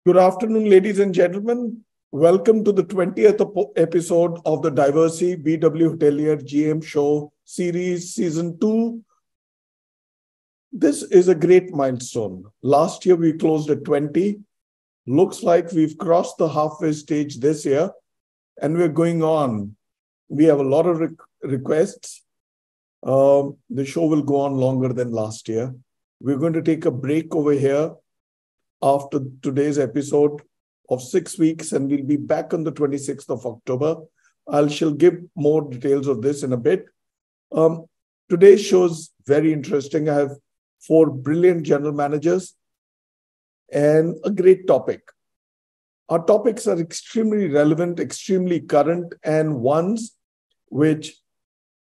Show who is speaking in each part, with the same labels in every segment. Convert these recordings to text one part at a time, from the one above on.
Speaker 1: Good afternoon, ladies and gentlemen. Welcome to the 20th episode of the Diversey BW Hotelier GM Show Series Season 2. This is a great milestone. Last year, we closed at 20. Looks like we've crossed the halfway stage this year, and we're going on. We have a lot of requests. The show will go on longer than last year. We're going to take a break over here after today's episode of 6 weeks, and we'll be back on the 26th of October. I shall give more details of this in a bit. Today's show is very interesting. I have 4 brilliant general managers and a great topic. Our topics are extremely relevant, extremely current, and ones which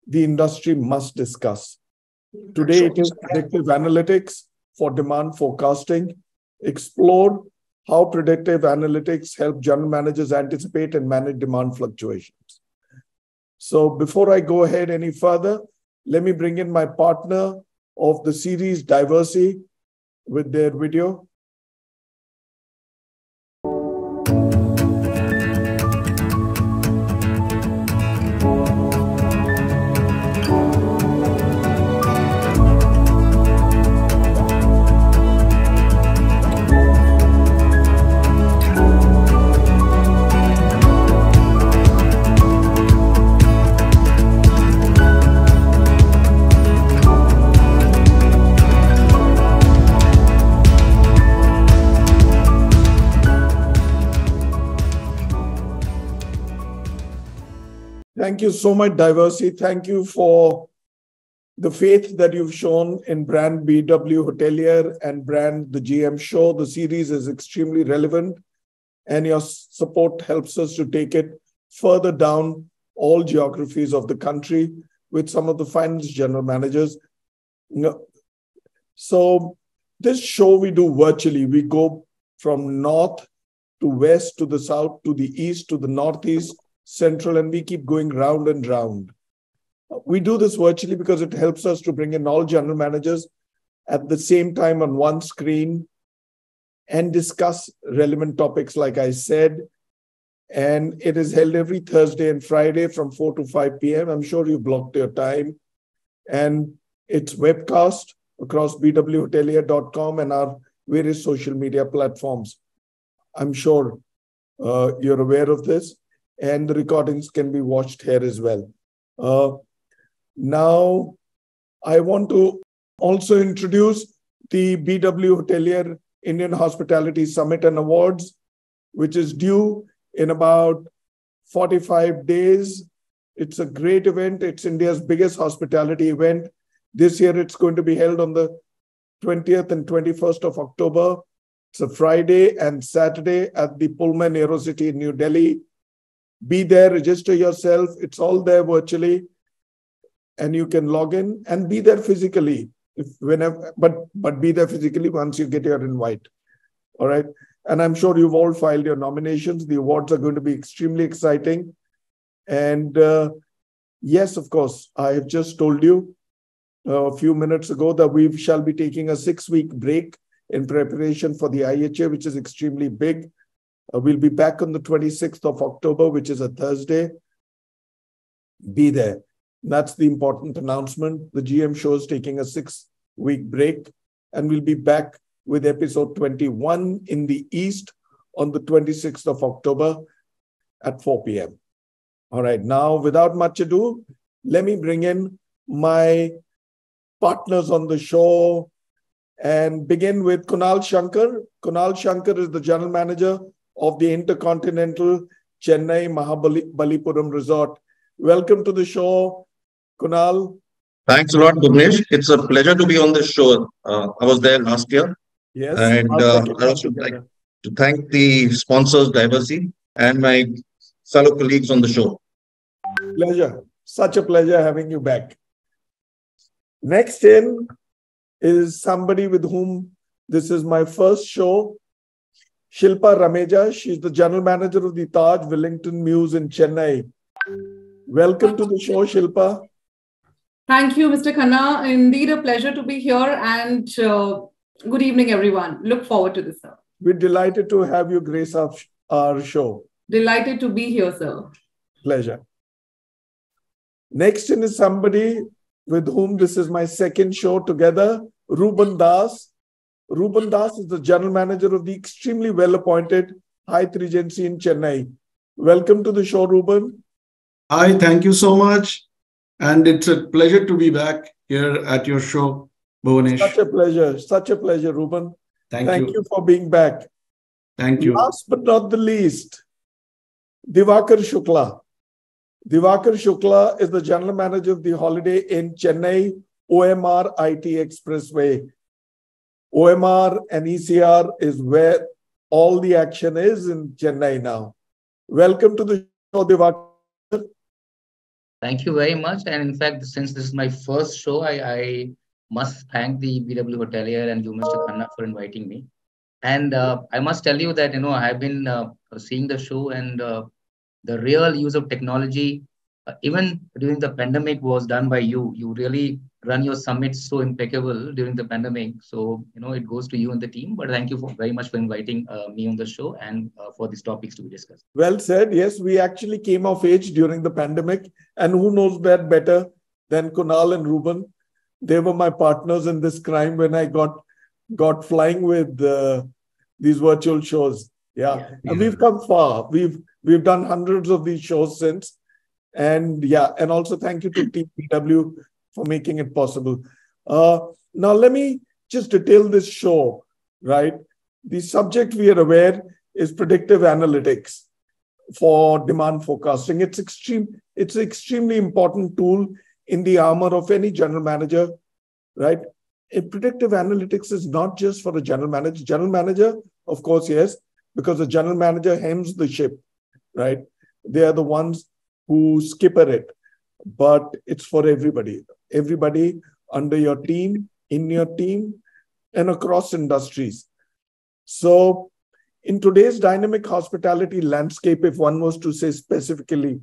Speaker 1: the industry must discuss. Today, it is predictive analytics for demand forecasting. Explore how predictive analytics help general managers anticipate and manage demand fluctuations. So before I go ahead any further, let me bring in my partner of the series, Diversey, with their video. Thank you so much, Diversey. Thank you for the faith that you've shown in brand BW Hotelier and brand The GM Show. The series is extremely relevant, and your support helps us to take it further down all geographies of the country with some of the finest general managers. So this show we do virtually. We go from north to west to the south to the east to the northeast, central, and we keep going round and round. We do this virtually because it helps us to bring in all general managers at the same time on one screen and discuss relevant topics, like I said. And it is held every Thursday and Friday from 4 to 5 p.m. I'm sure you blocked your time. And it's webcast across bwhotelier.com and our various social media platforms. I'm sure you're aware of this. And the recordings can be watched here as well. Now, I want to also introduce the BW Hotelier Indian Hospitality Summit and Awards, which is due in about 45 days. It's a great event. It's India's biggest hospitality event. This year, it's going to be held on the 20th and 21st of October. It's a Friday and Saturday at the Pullman Aerocity in New Delhi. Be there, register yourself. It's all there virtually, and you can log in and be there physically. But be there physically once you get your invite. All right. And I'm sure you've all filed your nominations. The awards are going to be extremely exciting. And yes, of course, I have just told you a few minutes ago that we shall be taking a 6-week break in preparation for the IHA, which is extremely big. We'll be back on the 26th of October, which is a Thursday. Be there. That's the important announcement. The GM Show is taking a 6-week break, and we'll be back with episode 21 in the East on the 26th of October at 4 p.m. All right. Now, without much ado, let me bring in my partners on the show and begin with Kunal Shanker. Kunal Shanker is the general manager of the InterContinental Chennai Mahabalipuram Resort. Welcome to the show, Kunal.
Speaker 2: Thanks a lot, Bhuvanesh. It's a pleasure to be on this show. I was there last year.
Speaker 1: Yes.
Speaker 2: And I also like to thank the sponsors, Diversey, and my fellow colleagues on the show.
Speaker 1: Pleasure. Such a pleasure having you back. Next in is somebody with whom this is my first show. Shilpa Rameja. She's the general manager of the Taj Wellington Mews in Chennai. Welcome to the show, Shilpa.
Speaker 3: Thank you, Mr. Khanna. Indeed, a pleasure to be here, and good evening, everyone. Look forward to this, sir.
Speaker 1: We're delighted to have you grace our show.
Speaker 3: Delighted to be here, sir.
Speaker 1: Pleasure. Next in is somebody with whom this is my second show together, Ruban Das. Ruban Das is the general manager of the extremely well-appointed Hyatt Regency in Chennai. Welcome to the show, Ruban.
Speaker 4: Hi, thank you so much. And it's a pleasure to be back here at your show, Bhuvanesh.
Speaker 1: Such a pleasure, Ruban.
Speaker 4: Thank you.
Speaker 1: You for being back.
Speaker 4: Thank you.
Speaker 1: Last but not the least, Divakar Shukla. Divakar Shukla is the general manager of the Holiday Inn Chennai, OMR IT Expressway. OMR and ECR is where all the action is in Chennai now. Welcome to the show, Divakar.
Speaker 5: Thank you very much. And in fact, since this is my first show, I must thank the BW Hotelier and you, Mr. Khanna, for inviting me. And I must tell you that, I have been seeing the show, and the real use of technology, even during the pandemic, was done by you. You really run your summits so impeccable during the pandemic. So, it goes to you and the team. But thank you very much for inviting me on the show and for these topics to be discussed.
Speaker 1: Well said. Yes, we actually came of age during the pandemic. And who knows that better than Kunal and Ruban? They were my partners in this crime when I got flying with these virtual shows. Yeah. And we've come far. We've done hundreds of these shows since. And and also thank you to Team BW for making it possible. Now, let me just detail this show, right? The subject, we are aware, is predictive analytics for demand forecasting. It's an extremely important tool in the armor of any general manager, right? Predictive analytics is not just for a general manager. General manager, of course, yes, because the general manager hems the ship, right? They are the ones who skipper it, but it's for everybody. Everybody under your team, in your team, and across industries. So in today's dynamic hospitality landscape, if one was to say specifically,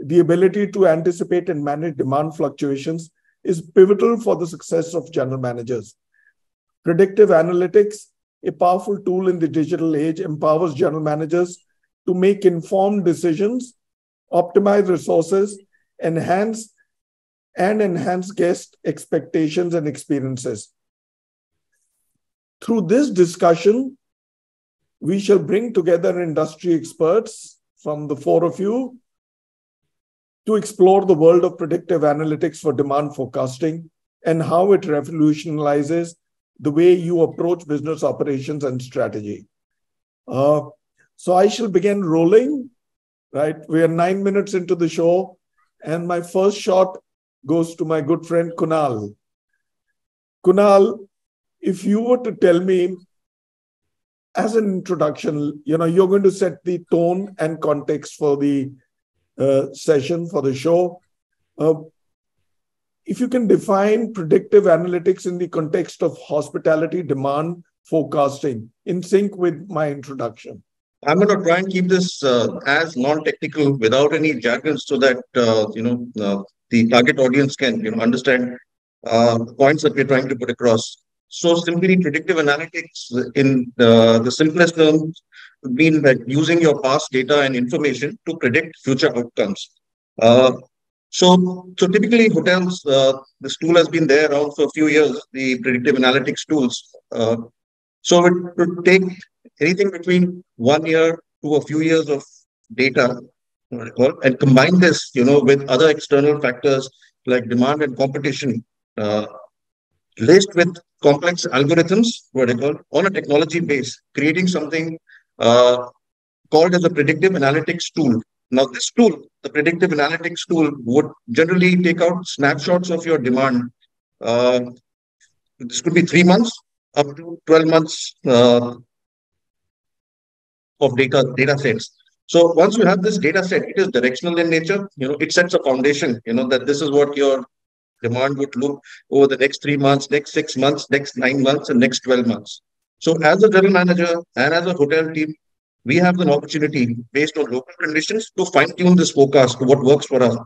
Speaker 1: the ability to anticipate and manage demand fluctuations is pivotal for the success of general managers. Predictive analytics, a powerful tool in the digital age, empowers general managers to make informed decisions, optimize resources, enhance guest expectations and experiences. Through this discussion, we shall bring together industry experts from the four of you to explore the world of predictive analytics for demand forecasting and how it revolutionizes the way you approach business operations and strategy. So I shall begin rolling, right? We are 9 minutes into the show, and my first shot goes to my good friend Kunal. Kunal, if you were to tell me as an introduction, you're going to set the tone and context for the session, for the show. If you can define predictive analytics in the context of hospitality demand forecasting in sync with my introduction.
Speaker 2: I'm going to try and keep this as non-technical without any jargon so that, the target audience can, understand the points that we're trying to put across. So simply predictive analytics in the simplest terms would mean that using your past data and information to predict future outcomes. So typically hotels, this tool has been there around for a few years, the predictive analytics tools. So it would take anything between 1 year to a few years of data and combine this, with other external factors like demand and competition, laced with complex algorithms, on a technology base, creating something called as a predictive analytics tool. Now, this tool, the predictive analytics tool, would generally take out snapshots of your demand. This could be 3 months up to 12 months of data sets. So once you have this data set, it is directional in nature. It sets a foundation, that this is what your demand would look over the next 3 months, next 6 months, next 9 months, and next 12 months. So as a general manager and as a hotel team, we have an opportunity based on local conditions to fine tune this forecast to what works for us.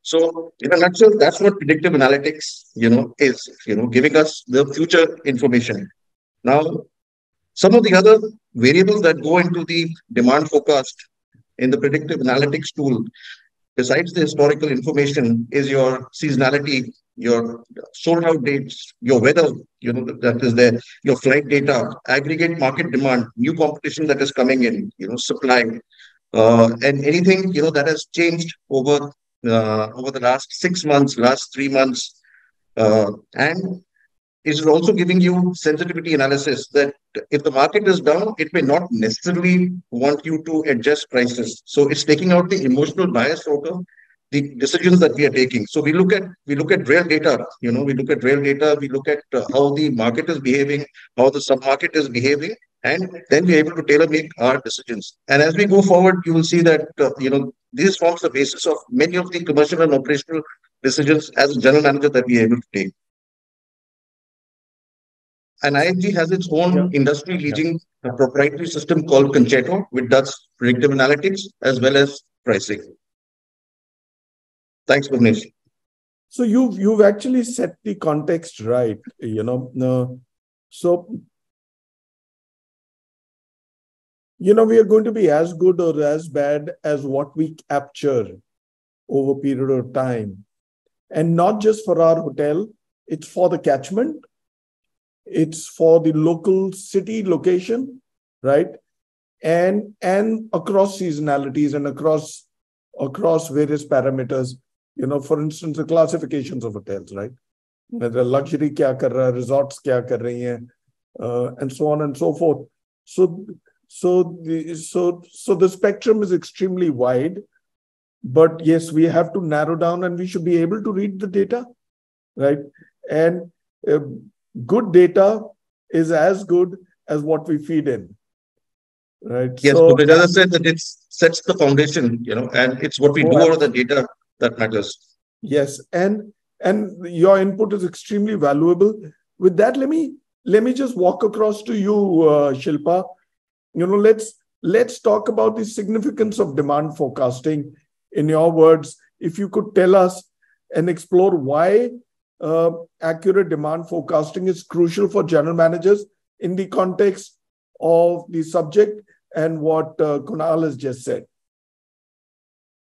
Speaker 2: So in a nutshell, that's what predictive analytics, is, giving us the future information. Now, Some of the other variables that go into the demand forecast in the predictive analytics tool, besides the historical information, is your seasonality, your sold out dates, your weather, that is there, your flight data, aggregate market demand, new competition that is coming in, supply, and anything, that has changed over the last 6 months, last 3 months. And it is also giving you sensitivity analysis that if the market is down, it may not necessarily want you to adjust prices. So it's taking out the emotional bias out of the decisions that we are taking. So we look at real data. We look at real data. We look at how the market is behaving, how the sub-market is behaving, and then we're able to tailor make our decisions. And as we go forward, you will see that this forms the basis of many of the commercial and operational decisions as a general manager that we are able to take. And IFG has its own industry-leading proprietary system called Concerto, which does predictive analytics as well as pricing. Thanks, Bhuvanesh.
Speaker 1: So you've actually set the context right. So we are going to be as good or as bad as what we capture over a period of time, and not just for our hotel. It's for the catchment. It's for the local city location, right? And across seasonalities and across various parameters. For instance, the classifications of hotels, right? The luxury kya kar raha hai, resorts kya kar rahi hain, and so on and so forth. So the spectrum is extremely wide, but yes, we have to narrow down, and we should be able to read the data, right? And good data is as good as what we feed in, right?
Speaker 2: Yes, so, as I said, that it sets the foundation, and it's what we do out of the data that matters. Yes,
Speaker 1: and your input is extremely valuable. With that, let me just walk across to you, Shilpa. Let's talk about the significance of demand forecasting. In your words, if you could tell us and explore why accurate demand forecasting is crucial for general managers in the context of the subject and what Kunal has just said.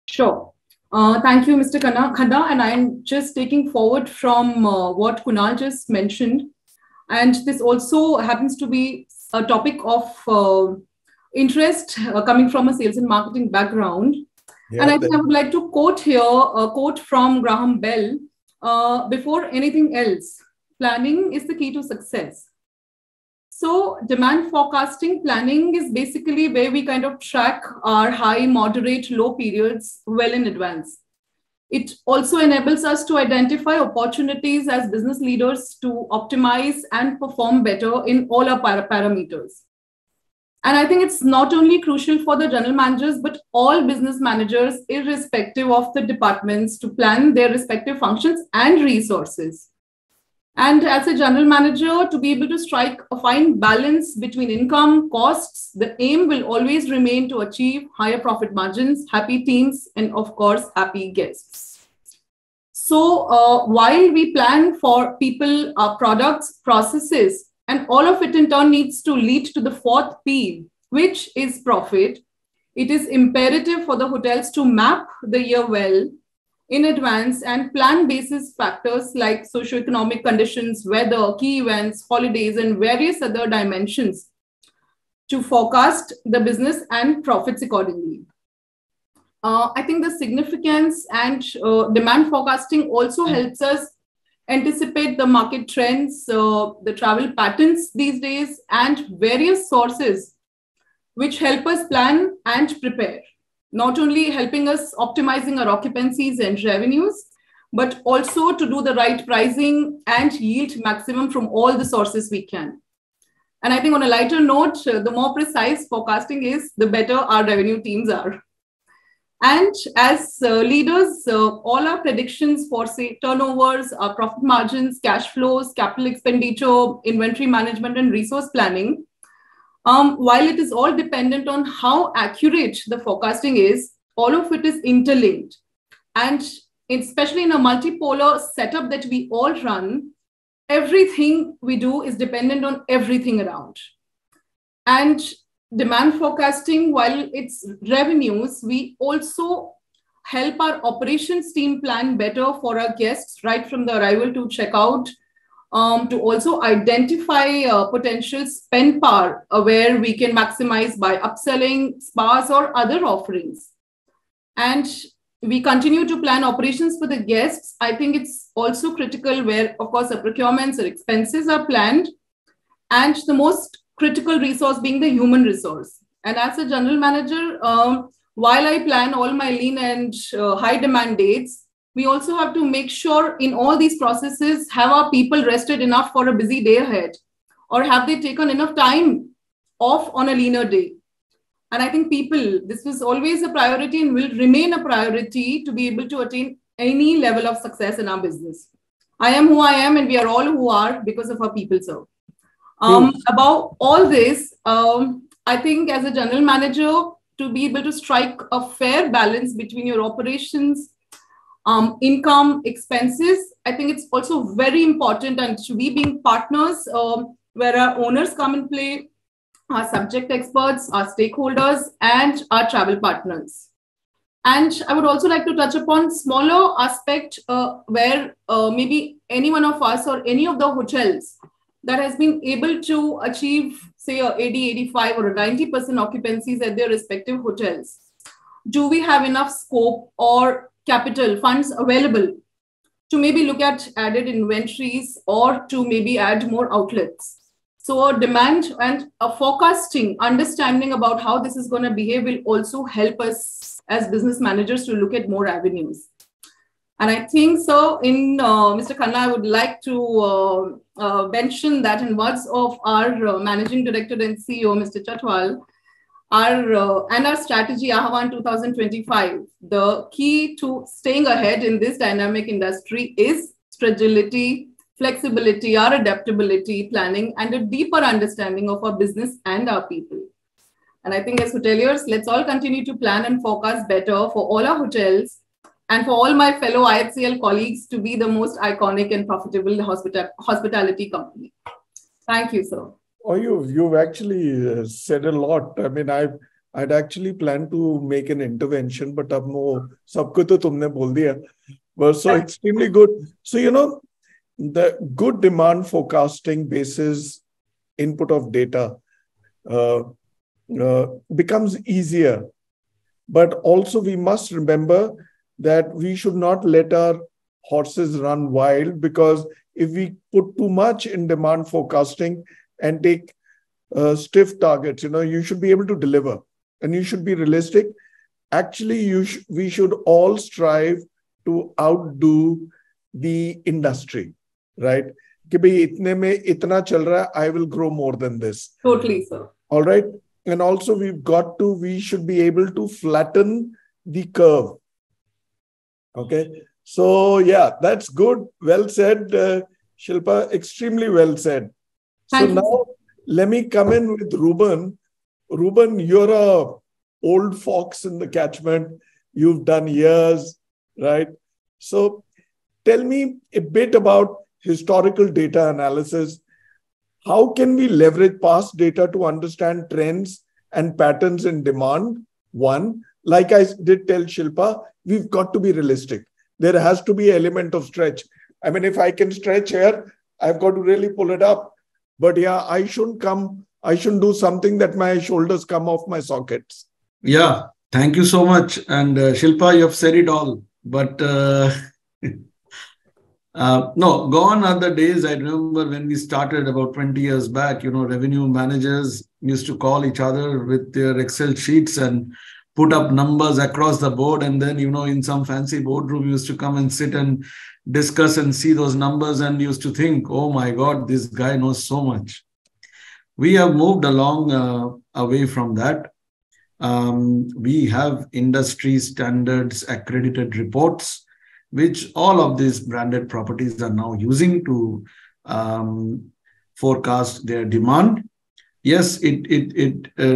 Speaker 3: Sure. Thank you, Mr. Khanna. And I'm just taking forward from what Kunal just mentioned. And this also happens to be a topic of interest coming from a sales and marketing background. Yeah, and I think I would like to quote here a quote from Graham Bell. Before anything else, planning is the key to success. So demand forecasting planning is basically where we kind of track our high, moderate, low periods well in advance. It also enables us to identify opportunities as business leaders to optimize and perform better in all our parameters. And I think it's not only crucial for the general managers, but all business managers, irrespective of the departments, to plan their respective functions and resources. And as a general manager, to be able to strike a fine balance between income, costs, the aim will always remain to achieve higher profit margins, happy teams, and of course, happy guests. So while we plan for people, products, processes, and all of it in turn needs to lead to the fourth P, which is profit, it is imperative for the hotels to map the year well in advance and plan basis factors like socioeconomic conditions, weather, key events, holidays, and various other dimensions to forecast the business and profits accordingly. I think the significance and demand forecasting also helps us anticipate the market trends, the travel patterns these days, and various sources which help us plan and prepare. Not only helping us optimizing our occupancies and revenues, but also to do the right pricing and yield maximum from all the sources we can. And I think on a lighter note, the more precise forecasting is, the better our revenue teams are. And as leaders, all our predictions for, say, turnovers, our profit margins, cash flows, capital expenditure, inventory management, and resource planning, while it is all dependent on how accurate the forecasting is, all of it is interlinked. And especially in a multipolar setup that we all run, everything we do is dependent on everything around. And demand forecasting, while it's revenues, we also help our operations team plan better for our guests, right from the arrival to checkout, to also identify potential spend power where we can maximize by upselling spas or other offerings. And we continue to plan operations for the guests. I think it's also critical where, of course, the procurements or expenses are planned, and the most critical resource being the human resource. And as a general manager, while I plan all my lean and high demand dates, we also have to make sure in all these processes, have our people rested enough for a busy day ahead? Or have they taken enough time off on a leaner day? And I think people, this was always a priority and will remain a priority to be able to attain any level of success in our business. I am who I am, and we are all who are because of our people, sir. About all this, I think as a general manager, to be able to strike a fair balance between your operations, income, expenses, I think it's also very important. And to we being partners, where our owners come and play, our subject experts, our stakeholders, and our travel partners. And I would also like to touch upon smaller aspect where maybe any one of us or any of the hotels that has been able to achieve, say, a 80, 85 or a 90% occupancies at their respective hotels. Do we have enough scope or capital funds available to maybe look at added inventories or to maybe add more outlets? So a demand and a forecasting understanding about how this is going to behave will also help us as business managers to look at more avenues. And I think so in Mr. Khanna, I would like to mention that in words of our Managing Director and CEO, Mr. Chatwal, our strategy, Ahwan 2025, the key to staying ahead in this dynamic industry is fragility, flexibility, our adaptability, planning, and a deeper understanding of our business and our people. And I think as hoteliers, let's all continue to plan and forecast better for all our hotels and for all my fellow IHCL colleagues to be the most iconic and profitable hospitality company. Thank you, sir.
Speaker 1: Oh, you've actually said a lot. I mean, I'd actually planned to make an intervention, but ab no, sabko to tumne bol diya. But so extremely good. So, you know, the good demand forecasting basis input of data becomes easier. But also we must remember that we should not let our horses run wild, because if we put too much in demand forecasting and take stiff targets, you know, you should be able to deliver and you should be realistic. Actually, we should all strive to outdo the industry, right? Ki bhai itne mein itna chal raha hai, I will grow more than this.
Speaker 3: Totally, sir.
Speaker 1: All right. And also we should be able to flatten the curve. Okay. So yeah, that's good. Well said, Shilpa. Extremely well said. So now let me come in with Ruban. Ruban, you're a old fox in the catchment. You've done years, right? So tell me a bit about historical data analysis. How can we leverage past data to understand trends and patterns in demand? One, like I did tell Shilpa, we've got to be realistic. There has to be an element of stretch. I mean, if I can stretch here, I've got to really pull it up. But yeah, I shouldn't do something that my shoulders come off my sockets.
Speaker 4: Yeah, thank you so much. And Shilpa, you have said it all. But no, gone are the days. I remember when we started about 20 years back, you know, revenue managers used to call each other with their Excel sheets and put up numbers across the board. And then, you know, in some fancy boardroom, used to come and sit and discuss and see those numbers and used to think, oh my God, this guy knows so much. We have moved along away from that. We have industry standards accredited reports, which all of these branded properties are now using to forecast their demand. Yes, it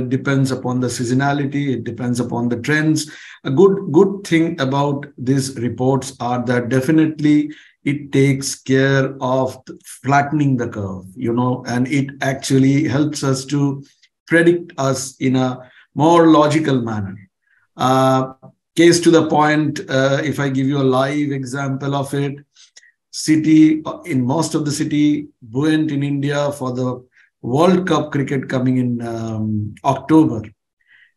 Speaker 4: depends upon the seasonality. It depends upon the trends. A good thing about these reports are that definitely it takes care of flattening the curve, you know, and it actually helps us to predict us in a more logical manner. Case to the point, if I give you a live example of it, city, in most of the city, buoyant in India for the World Cup cricket coming in October.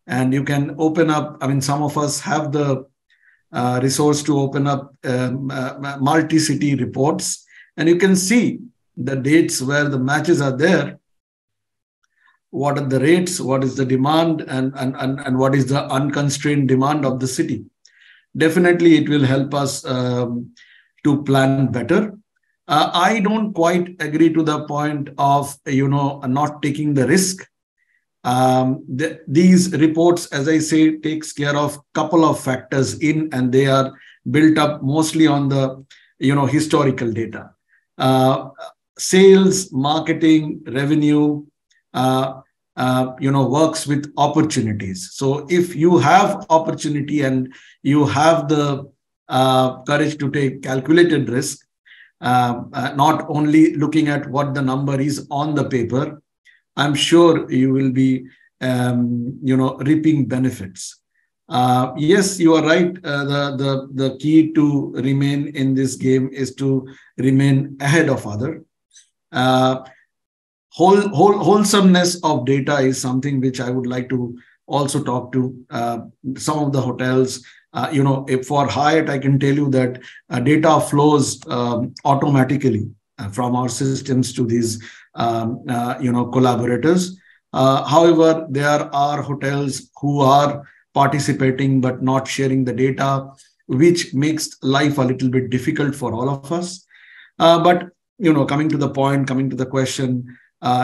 Speaker 4: And you can open up, I mean, some of us have the resource to open up multi-city reports, and you can see the dates where the matches are there, what are the rates, what is the demand, and what is the unconstrained demand of the city. Definitely, it will help us to plan better. I don't quite agree to the point of, not taking the risk. These reports, as I say, takes care of a couple of factors and they are built up mostly on the, historical data. Sales, marketing, revenue, works with opportunities. So if you have opportunity and you have the courage to take calculated risk, not only looking at what the number is on the paper, I'm sure you will be, reaping benefits. Yes, you are right. The key to remain in this game is to remain ahead of others. Wholesomeness of data is something which I would like to also talk to some of the hotels. If for Hyatt, I can tell you that data flows automatically from our systems to these, collaborators. However, there are hotels who are participating but not sharing the data, which makes life a little bit difficult for all of us. But coming to the point, coming to the question,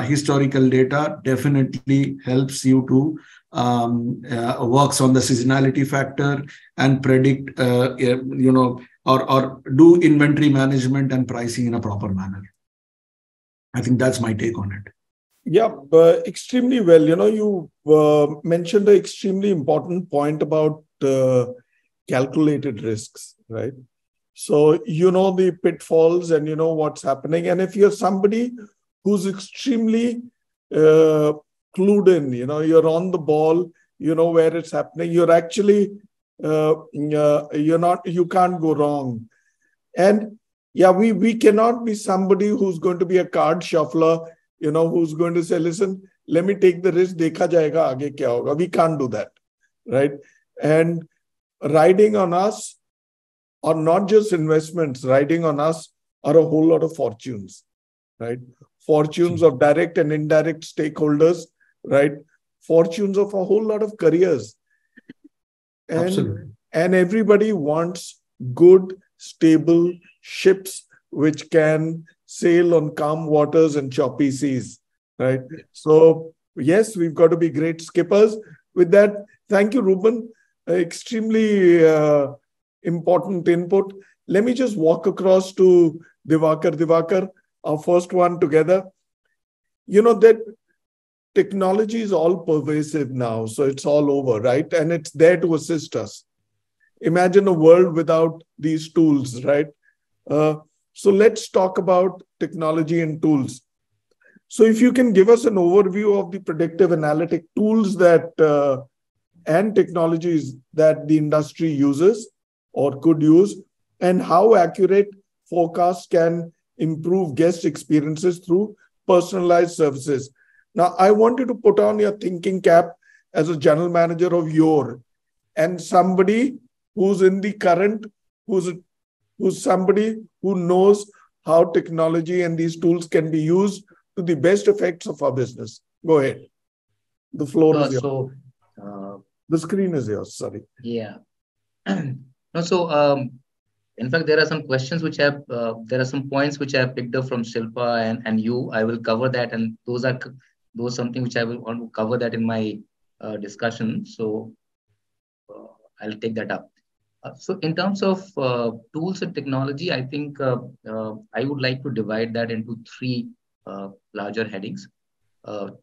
Speaker 4: historical data definitely helps you to works on the seasonality factor and predict, or do inventory management and pricing in a proper manner. I think that's my take on it.
Speaker 1: Yeah, extremely well. You mentioned an extremely important point about calculated risks, right? So the pitfalls and what's happening. And if you're somebody who's extremely clued in, you're on the ball, where it's happening, you're actually, you can't go wrong. And yeah, we cannot be somebody who's going to be a card shuffler, who's going to say, listen, let me take the risk, dekha jayega, aage kya hoga. We can't do that, right? And riding on us are not just investments, riding on us are a whole lot of fortunes, right? Fortunes of direct and indirect stakeholders, right? Fortunes of a whole lot of careers.
Speaker 4: Absolutely.
Speaker 1: And everybody wants good, stable ships which can sail on calm waters and choppy seas, right? So, yes, we've got to be great skippers. With that, thank you, Ruban. Extremely important input. Let me just walk across to Divakar. Divakar, our first one together. That technology is all pervasive now, so it's all over, right? And it's there to assist us. Imagine a world without these tools, right? So let's talk about technology and tools. So if you can give us an overview of the predictive analytic tools that and technologies that the industry uses or could use, and how accurate forecasts can improve guest experiences through personalized services. Now, I want you to put on your thinking cap as a general manager of Your, and somebody who's in the current, who's somebody who knows how technology and these tools can be used to the best effects of our business. Go ahead. The floor is yours.
Speaker 5: So,
Speaker 1: the screen is yours, sorry.
Speaker 5: Yeah. No, so, in fact, there are some questions which have, there are some points which I have picked up from Shilpa and you. I will cover that, and those something which I will want to cover that in my discussion. So, I'll take that up. So in terms of tools and technology, I think I would like to divide that into three larger headings.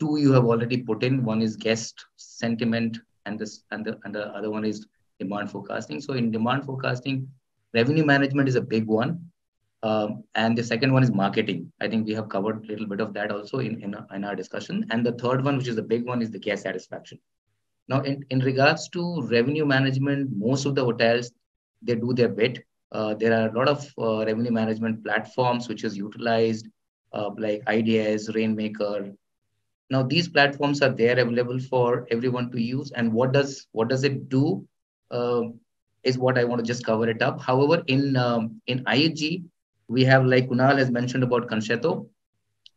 Speaker 5: Two you have already put in. One is guest sentiment, and the other one is demand forecasting. So in demand forecasting, revenue management is a big one. And the second one is marketing. I think we have covered a little bit of that also in our discussion. And the third one, which is the big one, is the guest satisfaction. Now, in regards to revenue management, most of the hotels, they do their bit. There are a lot of revenue management platforms which is utilized, like IDS, Rainmaker. Now, these platforms are there available for everyone to use. And what does it do? Uh, is what I want to just cover it up. However, in IHG, we have, like Kunal has mentioned about Concerto,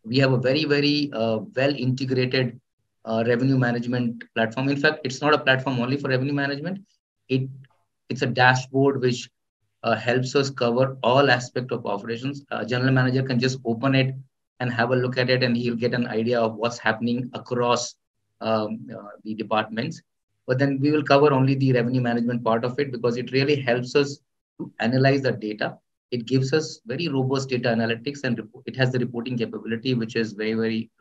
Speaker 5: we have a very well integrated revenue management platform. In fact, it's not a platform only for revenue management. It it's a dashboard which helps us cover all aspects of operations. A general manager can just open it and have a look at it, and he'll get an idea of what's happening across the departments. But then we will cover only the revenue management part of it because it really helps us to analyze the data. It gives us very robust data analytics, and it has the reporting capability, which is very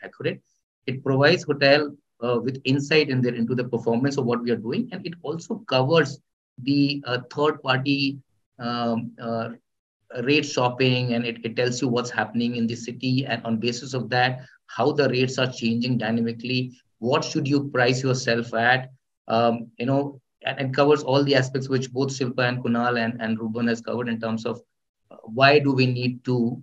Speaker 5: accurate. It provides hotel with insight into the performance of what we are doing, and it also covers the third party um, uh, rate shopping, and it tells you what's happening in the city, and on basis of that, how the rates are changing dynamically, what should you price yourself at, and covers all the aspects which both Shilpa and Kunal and Ruban has covered in terms of why do we need to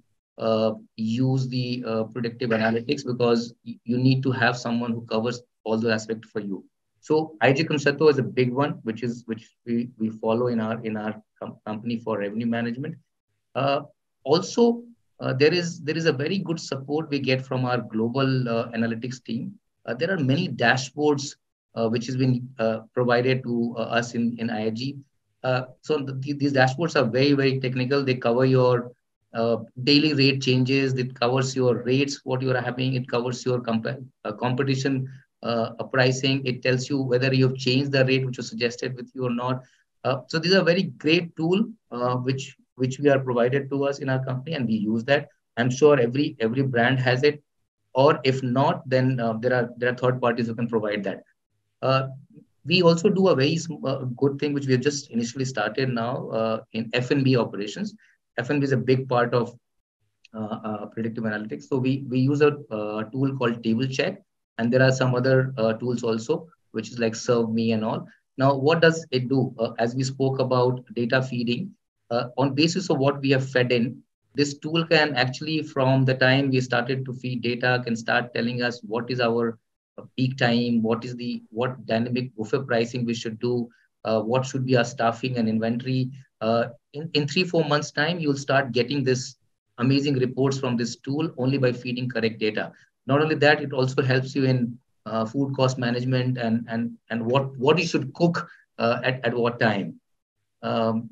Speaker 5: use the predictive analytics, because you need to have someone who covers all the aspects for you. So IG Concerto is a big one, which we follow in our company for revenue management. Uh, Also, there is a very good support we get from our global analytics team. There are many dashboards which has been provided to us in IIG. These dashboards are very technical. They cover your daily rate changes. It covers your rates, what you are having. It covers your competition pricing. It tells you whether you've changed the rate which was suggested with you or not. So these are very great tool which we are provided to us in our company, and we use that. I'm sure every brand has it, or if not, then there are third parties who can provide that. Uh, we also do a very good thing which we have just initially started now in F&B operations. F&B is a big part of predictive analytics. So we use a tool called Table Check, and there are some other tools also, which is like Serve Me and all. Now, what does it do? As we spoke about data feeding, on basis of what we have fed in, this tool can actually, from the time we started to feed data, can start telling us what is our peak time, what dynamic buffet pricing we should do, what should be our staffing and inventory. In 3-4 months time, you'll start getting this amazing reports from this tool only by feeding correct data. Not only that, it also helps you in food cost management and what you should cook at what time. Um,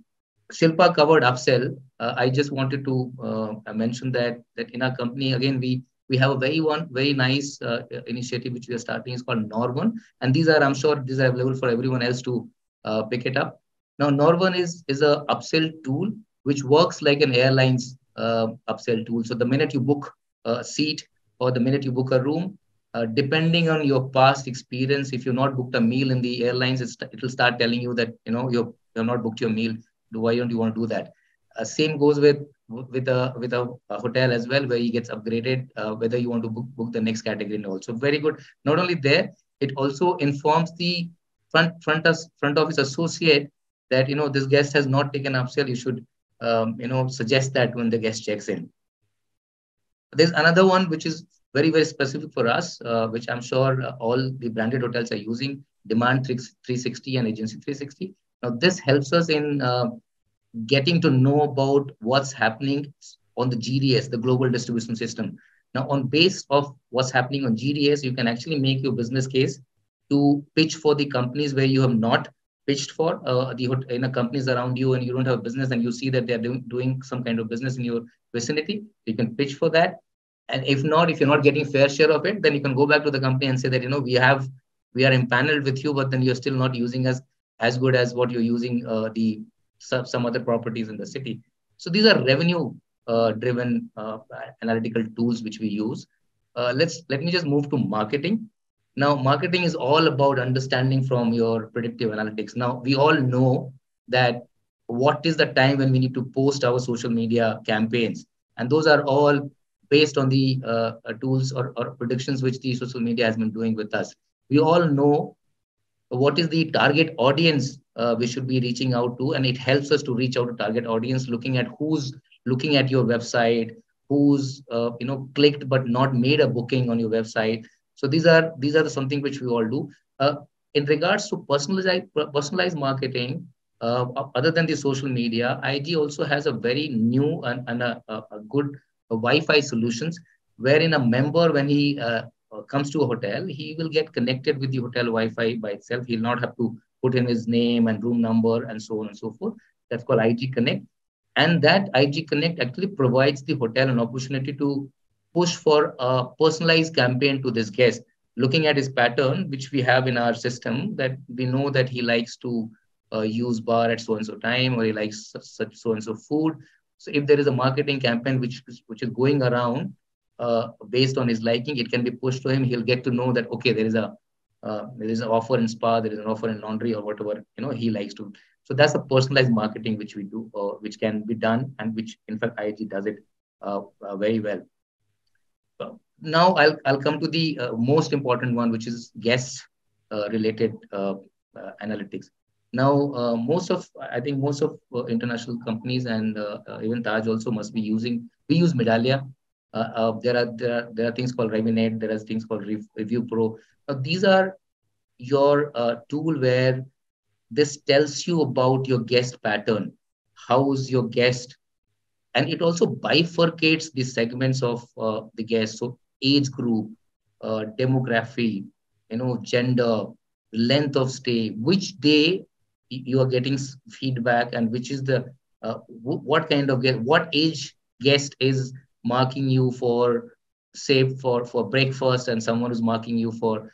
Speaker 5: Shilpa covered upsell. I just wanted to mention that in our company, again, we have a very nice initiative which we are starting. It's called Norvan, and I'm sure these are available for everyone else to pick it up. Now, Norvan is a upsell tool which works like an airline's upsell tool. So the minute you book a seat or the minute you book a room, depending on your past experience, if you've not booked a meal in the airlines, it will start telling you that you've not booked your meal. Why don't you want to do that? Same goes with a hotel as well, where he gets upgraded, whether you want to book the next category and also very good. Not only there, it also informs the front office associate that this guest has not taken upsell. You should suggest that when the guest checks in. There's another one which is very specific for us, which I'm sure all the branded hotels are using, Demand 360 and Agency 360. Now, this helps us in getting to know about what's happening on the GDS, the Global Distribution System. Now, on base of what's happening on GDS, you can actually make your business case to pitch for the companies where you have not pitched for, the companies around you, and you don't have a business, and you see that they're doing some kind of business in your vicinity. You can pitch for that. And if you're not getting fair share of it, then you can go back to the company and say that, we are impaneled with you, but then you're still not using us as good as what you're using some other properties in the city. So these are revenue driven analytical tools which we use. Let me just move to marketing. Now, marketing is all about understanding from your predictive analytics. Now, we all know that what is the time when we need to post our social media campaigns. And those are all based on the tools or predictions which the social media has been doing with us. We all know what is the target audience we should be reaching out to, and it helps us to reach out to target audience, looking at who's looking at your website, who's clicked but not made a booking on your website. So these are something which we all do. In regards to personalized marketing, other than the social media, IG also has a very new and a good Wi-Fi solutions, wherein a member, when he comes to a hotel, he will get connected with the hotel Wi-Fi by itself. He'll not have to put in his name and room number and so on and so forth. That's called IG Connect. And that IG Connect actually provides the hotel an opportunity to push for a personalized campaign to this guest, looking at his pattern, which we have in our system, that we know that he likes to use bar at so-and-so time, or he likes such so-and-so food. So if there is a marketing campaign which is going around based on his liking, it can be pushed to him. He'll get to know that, okay, there is an offer in spa, there is an offer in laundry, or whatever he likes to. So that's a personalized marketing which we do, which can be done, and which in fact IG does it very well. Now I'll come to the most important one, which is guest related analytics. Now, I think most of international companies and even Taj also must be using. We use Medallia. There are things called Eminent. There are things called Review Pro. These are your tool where this tells you about your guest pattern. How's your guest? And it also bifurcates the segments of the guests. So age group, demography, gender, length of stay, which day you are getting feedback, and which is the what kind of guest, what age guest is marking you for, say, for breakfast, and someone who's marking you for.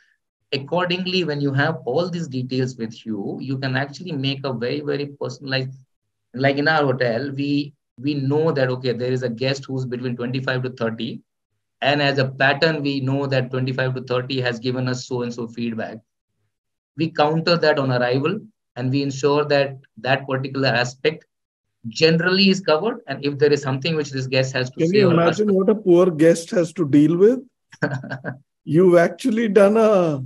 Speaker 5: Accordingly, when you have all these details with you, you can actually make a very, very personalized. Like in our hotel, we know that, okay, there is a guest who's between 25 to 30. And as a pattern, we know that 25 to 30 has given us so-and-so feedback. We counter that on arrival, and we ensure that that particular aspect generally is covered. And if there is something which this guest has to say,
Speaker 1: can you imagine what a poor guest has to deal with? You've actually done a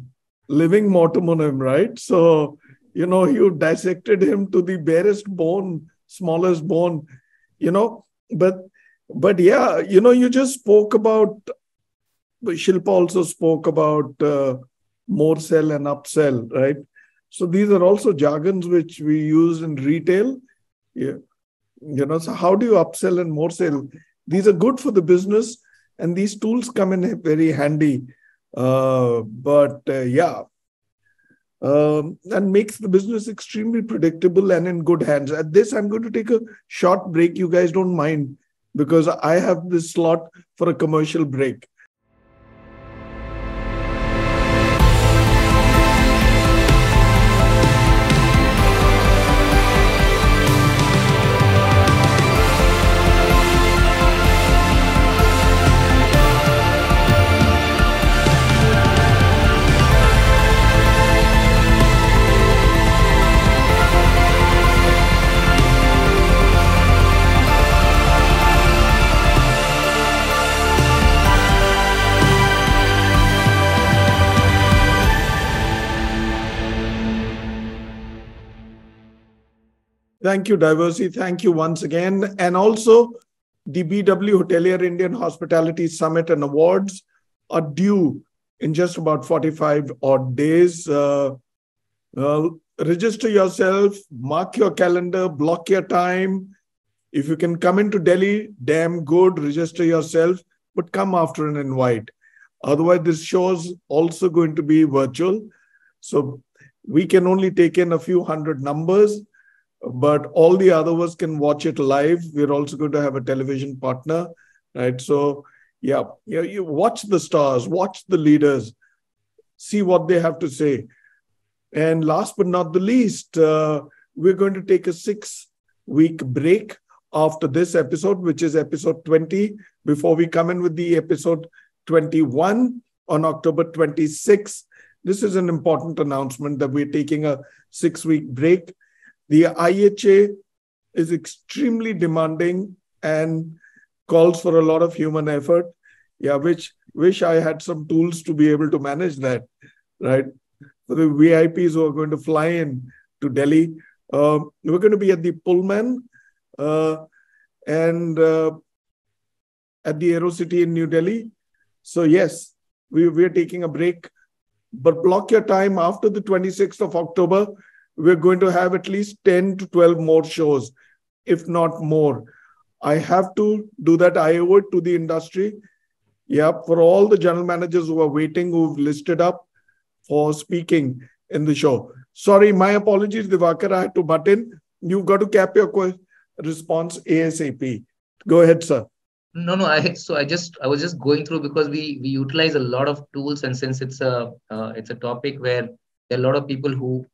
Speaker 1: living mortem on him, right? So, you dissected him to the barest bone, smallest bone, but yeah, you just spoke about, Shilpa also spoke about more sell and upsell, right? So these are also jargons which we use in retail. Yeah. So how do you upsell and more sell? These are good for the business, and these tools come in very handy. And makes the business extremely predictable and in good hands. At this, I'm going to take a short break. You guys don't mind, because I have this slot for a commercial break. Thank you, Diversey. Thank you once again. And also, the BW Hotelier Indian Hospitality Summit and Awards are due in just about 45 odd days. Register yourself, mark your calendar, block your time. If you can come into Delhi, damn good, register yourself, but come after an invite. Otherwise, this show is also going to be virtual. So we can only take in a few hundred numbers, but all the others can watch it live. We're also going to have a television partner, right? So yeah, you watch the stars, watch the leaders, see what they have to say. And last but not the least, we're going to take a 6-week break after this episode, which is episode 20, before we come in with the episode 21 on October 26th. This is an important announcement that we're taking a 6-week break. The IHA is extremely demanding and calls for a lot of human effort. Yeah, which wish I had some tools to be able to manage that, right? For the VIPs who are going to fly in to Delhi, we're going to be at the Pullman and at the AeroCity in New Delhi. So yes, we're taking a break, but block your time after the 26th of October. We're going to have at least 10 to 12 more shows, if not more. I have to do that. I owe it to the industry. Yeah, for all the general managers who are waiting, who've listed up for speaking in the show. Sorry, my apologies, Divakar. I had to butt in. You've got to cap your response ASAP. Go ahead, sir.
Speaker 5: No. I was just going through because we utilize a lot of tools, and since it's a topic where there are a lot of people who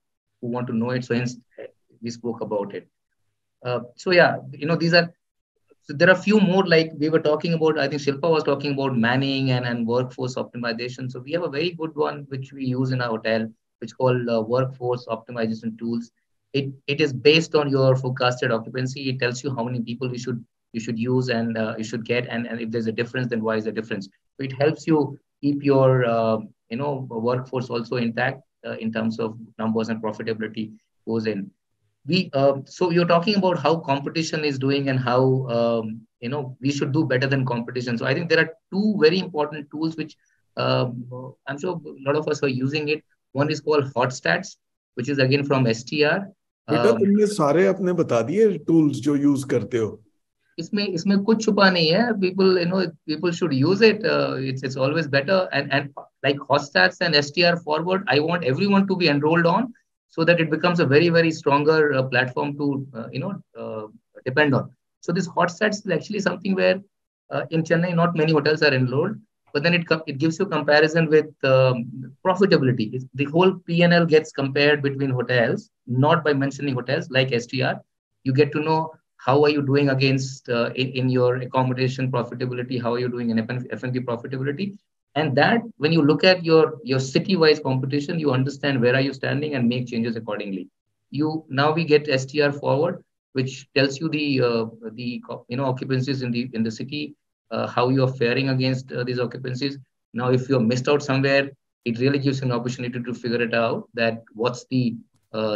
Speaker 5: want to know it, so hence we spoke about it. So yeah, these are. So there are a few more, like we were talking about. I think Shilpa was talking about manning and workforce optimization. So we have a very good one which we use in our hotel, which is called workforce optimization tools. It is based on your forecasted occupancy. It tells you how many people you should use and you should get, and if there's a difference, then why is the difference? So it helps you keep your workforce also intact in terms of numbers, and profitability goes in. So you're talking about how competition is doing and how we should do better than competition. So I think there are two very important tools which I'm sure a lot of us are using it. One is called HotStats, which is again from STR.
Speaker 1: बेटा तुमने सारे अपने बता दिए tools जो use करते हो.
Speaker 5: इसमें कुछ छुपा नहीं है. People should use it. It's always better. And like HotStats and STR Forward, I want everyone to be enrolled on, so that it becomes a very, very stronger platform to depend on. So this HotStats is actually something where in Chennai, not many hotels are enrolled, but then it gives you comparison with profitability. The whole P&L gets compared between hotels, not by mentioning hotels like STR. You get to know how are you doing against in your accommodation profitability, how are you doing in F&B profitability. And that, when you look at your city-wise competition, you understand where are you standing and make changes accordingly. Now we get STR Forward, which tells you the occupancies in the city, how you are faring against these occupancies. Now, if you're missed out somewhere, it really gives you an opportunity to figure it out, that what's the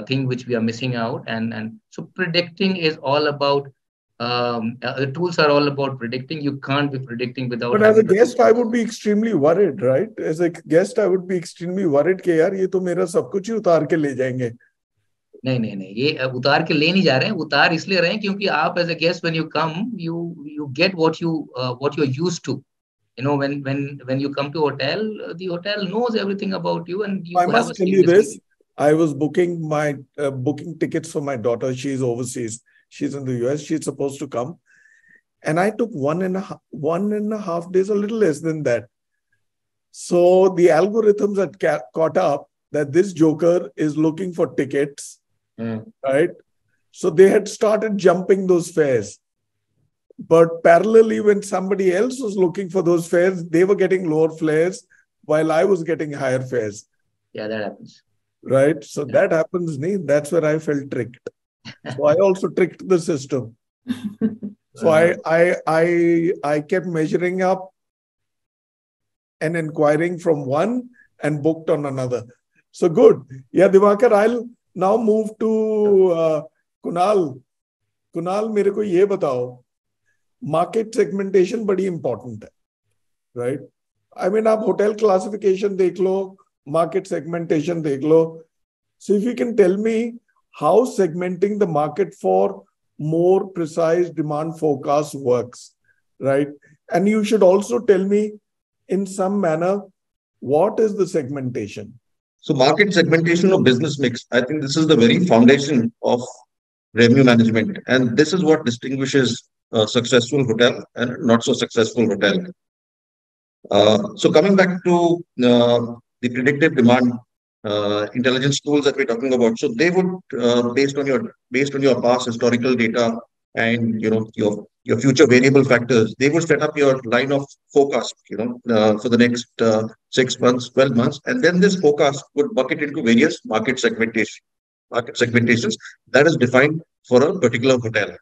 Speaker 5: thing which we are missing out. And so predicting is all about. The tools are all about predicting. You can't be predicting without.
Speaker 1: But as a guest, I would be extremely worried, right? As a guest, I would be extremely worried कि यार ये तो मेरा सब कुछ ही उतार के ले जाएंगे.
Speaker 5: नहीं, ये उतार के ले नहीं जा रहे हैं. उतार इसलिए रहे हैं क्योंकि आप as a guest, when you come, you get what you're used to. When you come to hotel, the hotel knows everything about you, and you
Speaker 1: I must tell you this. I was booking tickets for my daughter. She's overseas. She's in the US. She's supposed to come. And I took 1.5 days, a little less than that. So the algorithms had caught up that this joker is looking for tickets, right? So they had started jumping those fares. But parallelly, when somebody else was looking for those fares, they were getting lower fares while I was getting higher fares.
Speaker 5: Yeah, that happens.
Speaker 1: Right? So that happens. That's where I felt tricked. So I also tricked the system. So I kept measuring up and inquiring from one and booked on another. So good. Yeah, Divakar, I'll now move to Kunal. Kunal, मेरे को ये बताओ, market segmentation बड़ी important है, right? I mean, आप hotel classification देख लो, market segmentation देख लो. So if you can tell me how segmenting the market for more precise demand forecast works, right? And you should also tell me in some manner, what is the segmentation?
Speaker 2: So market segmentation of business mix, I think this is the very foundation of revenue management. And this is what distinguishes a successful hotel and not so successful hotel. So coming back to the predictive demand intelligence tools that we're talking about, so they would based on your past historical data and your future variable factors, they would set up your line of forecast for the next 6 months, 12 months, and then this forecast would bucket into various market segmentations that is defined for a particular hotel.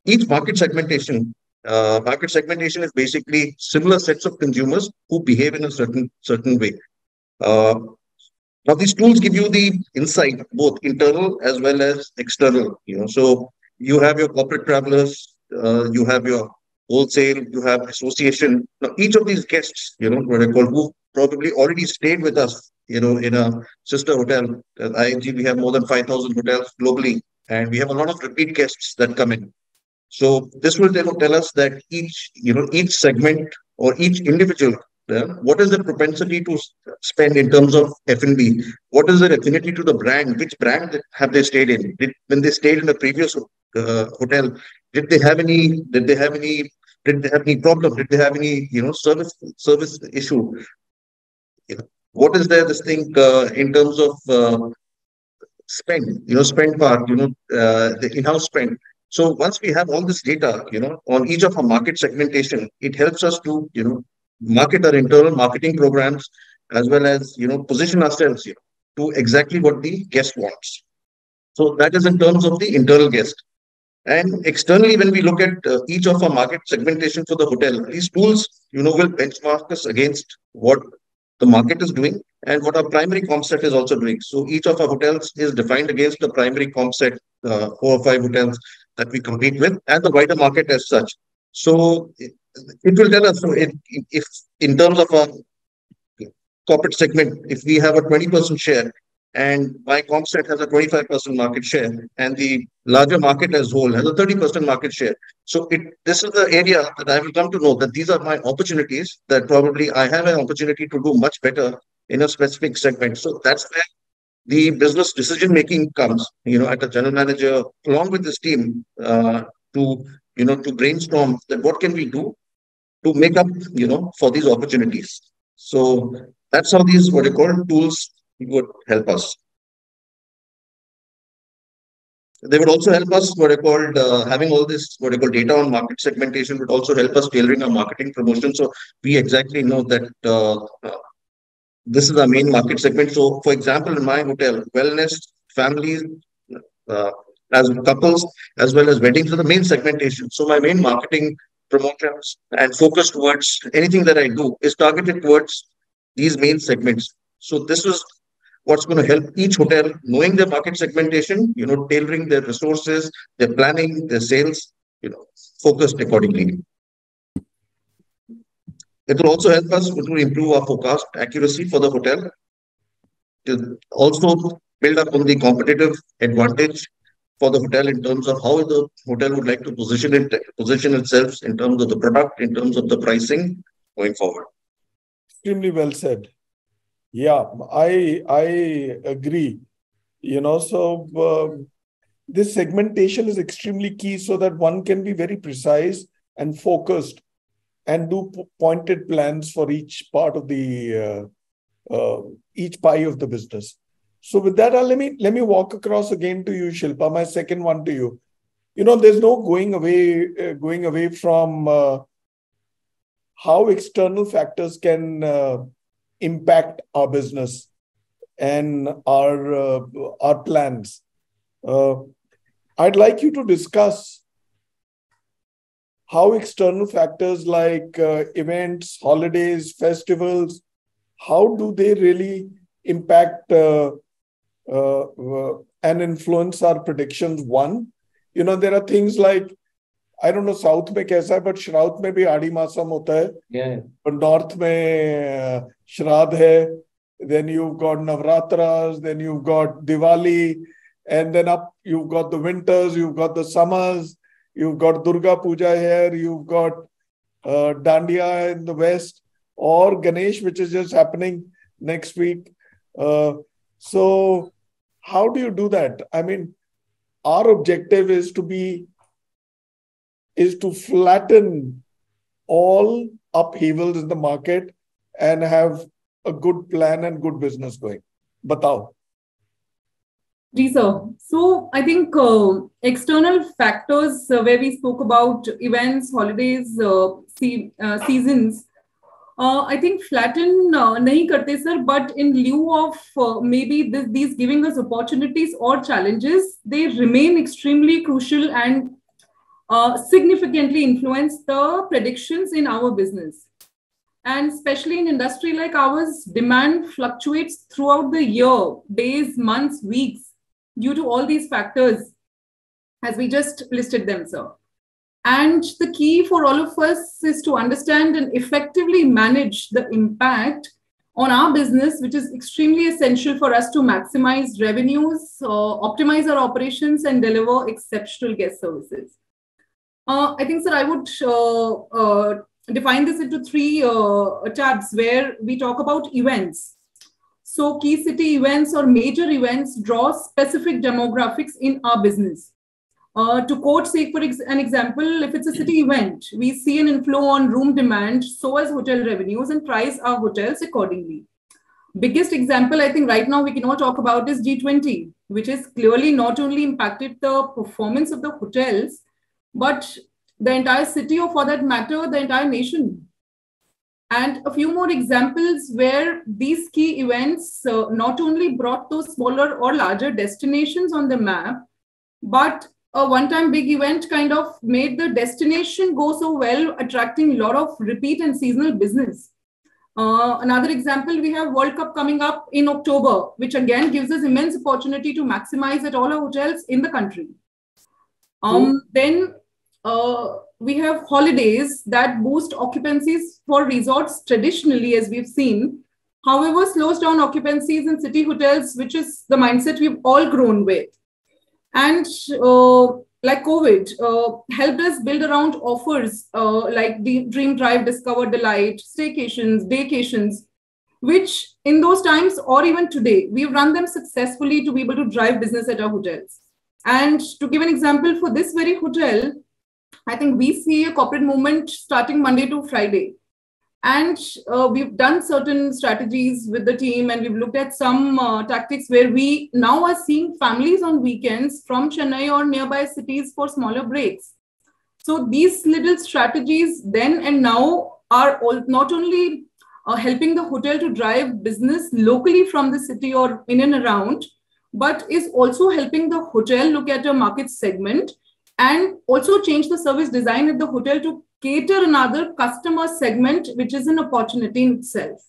Speaker 2: Each market segmentation is basically similar sets of consumers who behave in a certain way. Now these tools give you the insight, both internal as well as external. So you have your corporate travelers, you have your wholesale, you have association. Now each of these guests, what I call, who probably already stayed with us, in a sister hotel. At ING, we have more than 5,000 hotels globally, and we have a lot of repeat guests that come in. So this will tell us that each segment or each individual, what is the propensity to spend in terms of F&B? What is their affinity to the brand? Which brand have they stayed in? When they stayed in the previous hotel, did they have any? Did they have any problem? Did they have any service issue? What is there? This thing in terms of spend part. The in-house spend. So once we have all this data, on each of our market segmentation, it helps us to, market our internal marketing programs, as well as, position ourselves, to exactly what the guest wants. So that is in terms of the internal guest. And externally, when we look at each of our market segmentation for the hotel, these tools, will benchmark us against what the market is doing and what our primary comp set is also doing. So each of our hotels is defined against the primary comp set, 4 or 5 hotels that we compete with, and the wider market as such. So it will tell us, so if in terms of a corporate segment, if we have a 20% share and my comp set has a 25% market share and the larger market as whole has a 30% market share. So this is the area that I will come to know that these are my opportunities, that probably I have an opportunity to do much better in a specific segment. So that's where the business decision making comes, at a general manager along with this team, to brainstorm that what can we do to make up, for these opportunities. So that's how these, what you call, tools would help us. They would also help us, what I called, having all this, what I call, data on market segmentation would also help us tailoring our marketing promotion. So we exactly know that this is our main market segment. So, for example, in my hotel, wellness, families, as couples, as well as weddings are the main segmentation. So my main marketing promotions and focus towards anything that I do is targeted towards these main segments. So this is what's going to help each hotel, knowing their market segmentation, tailoring their resources, their planning, their sales, focused accordingly. It will also help us to improve our forecast accuracy for the hotel, to also build up on the competitive advantage for the hotel in terms of how the hotel would like to position itself in terms of the product, in terms of the pricing going forward.
Speaker 1: Extremely well said. Yeah, I agree. So this segmentation is extremely key so that one can be very precise and focused and do pointed plans for each part of the each pie of the business. So with that, let me walk across again to you, Shilpa. My second one to you. There's no going away from how external factors can impact our business and our plans. I'd like you to discuss how external factors like events, holidays, festivals, how do they really impact and influence our predictions? One, there are things like, I don't know South में कैसा है, but Shraddh में भी आड़ी मासम होता है.
Speaker 5: Yeah.
Speaker 1: But North में Shraddh है. Then you've got Navratras, then you've got Diwali, and then up you've got the winters, you've got the summers, you've got Durga Puja here, you've got Dandiya in the west, or Ganesh, which is just happening next week. So how do you do that? I mean, our objective is to flatten all upheavals in the market and have a good plan and good business going. Batao.
Speaker 3: Sir. So I think external factors where we spoke about events, holidays, seasons, I think flatten nahi karte, sir, but in lieu of maybe these giving us opportunities or challenges, they remain extremely crucial and significantly influence the predictions in our business. And especially in industry like ours, demand fluctuates throughout the year, days, months, weeks, due to all these factors, as we just listed them, sir. And the key for all of us is to understand and effectively manage the impact on our business, which is extremely essential for us to maximize revenues, optimize our operations, and deliver exceptional guest services. I think, sir, I would define this into three tabs where we talk about events. So key city events or major events draw specific demographics in our business. To quote, say, for an example, if it's a city event, we see an inflow on room demand, so as hotel revenues, and price our hotels accordingly. Biggest example, I think right now we can all talk about is G20, which has clearly not only impacted the performance of the hotels, but the entire city, or for that matter, the entire nation. And a few more examples where these key events not only brought those smaller or larger destinations on the map, but a one-time big event kind of made the destination go so well, attracting a lot of repeat and seasonal business. Another example, we have World Cup coming up in October, which again gives us immense opportunity to maximize at all our hotels in the country. Then we have holidays that boost occupancies for resorts traditionally, as we've seen. However, slows down occupancies in city hotels, which is the mindset we've all grown with. And like COVID helped us build around offers like the Dream Drive, Discover Delight, staycations, daycations, which in those times or even today, we've run them successfully to be able to drive business at our hotels. And to give an example for this very hotel, I think we see a corporate movement starting Monday to Friday. And we've done certain strategies with the team, and we've looked at some tactics where we now are seeing families on weekends from Chennai or nearby cities for smaller breaks. So these little strategies then and now are not only helping the hotel to drive business locally from the city or in and around, but is also helping the hotel look at a market segment and also change the service design at the hotel to cater another customer segment, which is an opportunity in itself.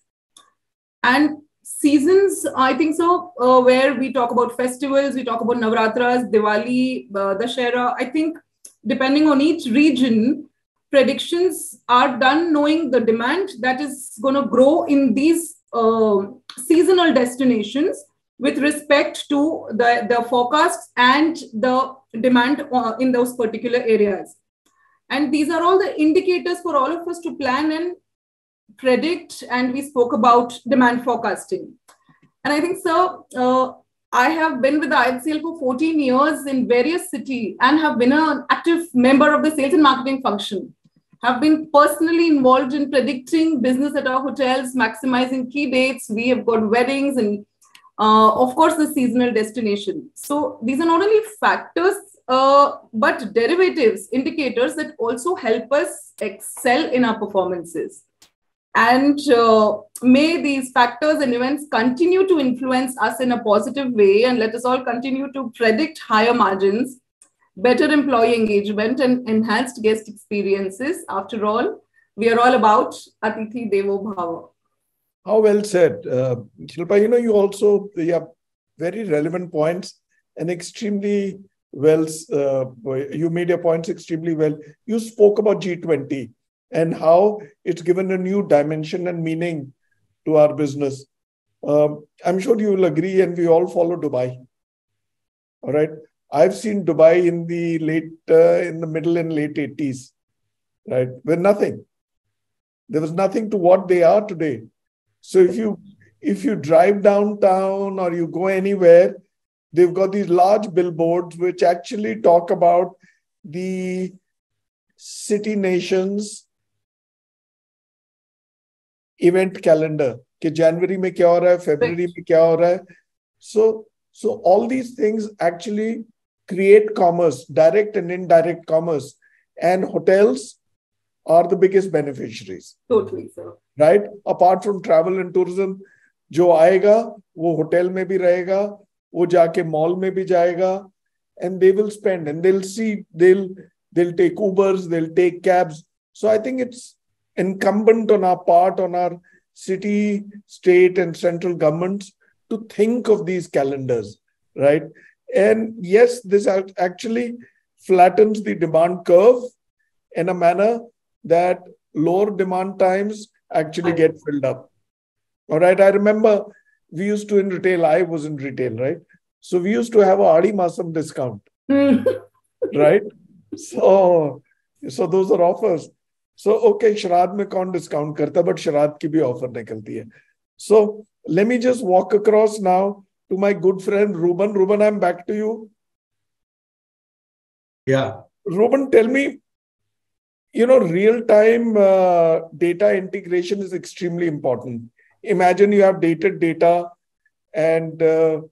Speaker 3: And seasons, I think so, where we talk about festivals, we talk about Navratras, Diwali, Dashera. I think depending on each region, predictions are done knowing the demand that is going to grow in these seasonal destinations with respect to the forecasts and the demand in those particular areas. And these are all the indicators for all of us to plan and predict. And we spoke about demand forecasting. And I think, sir, I have been with the IHCL for 14 years in various cities and have been an active member of the sales and marketing function. Have been personally involved in predicting business at our hotels, maximizing key dates. We have got weddings and, of course, the seasonal destination. So these are not only factors, but derivatives, indicators that also help us excel in our performances. And may these factors and events continue to influence us in a positive way, and let us all continue to predict higher margins, better employee engagement, and enhanced guest experiences. After all, we are all about Atithi Devo Bhava.
Speaker 1: How well said. Shilpa, you have very relevant points and extremely well, you made your points extremely well. You spoke about G20 and how it's given a new dimension and meaning to our business. I'm sure you will agree, and we all follow Dubai. All right. I've seen Dubai in the middle and late 80s, right? With nothing. There was nothing to what they are today. So if you drive downtown or you go anywhere, they've got these large billboards which actually talk about the city nations event calendar. कि January में क्या हो रहा है, February में क्या हो रहा है. So all these things actually create commerce, direct and indirect commerce, and hotels are the biggest beneficiaries.
Speaker 3: Totally, sir.
Speaker 1: right? Apart from travel and tourism, जो आएगा वो होटल में भी रहेगा, वो जाके मॉल में भी जाएगा, and they will spend and they'll see, they'll take Ubers, they'll take cabs. So I think it's incumbent on our part, on our city, state, and central governments to think of these calendars, right? And yes, this actually flattens the demand curve in a manner that lower demand times actually get filled up. All right. I remember we used to in retail, I was in retail, right? So we used to have a Adi Masam discount, right? So those are offers. So, okay, Sharad mein kaun discount karta, but Sharad ki bhi offer nikalti hai. So let me just walk across now to my good friend Ruban. Ruban, I'm back to you.
Speaker 4: Yeah.
Speaker 1: Ruban, tell me, real-time data integration is extremely important. Imagine you have dated data and that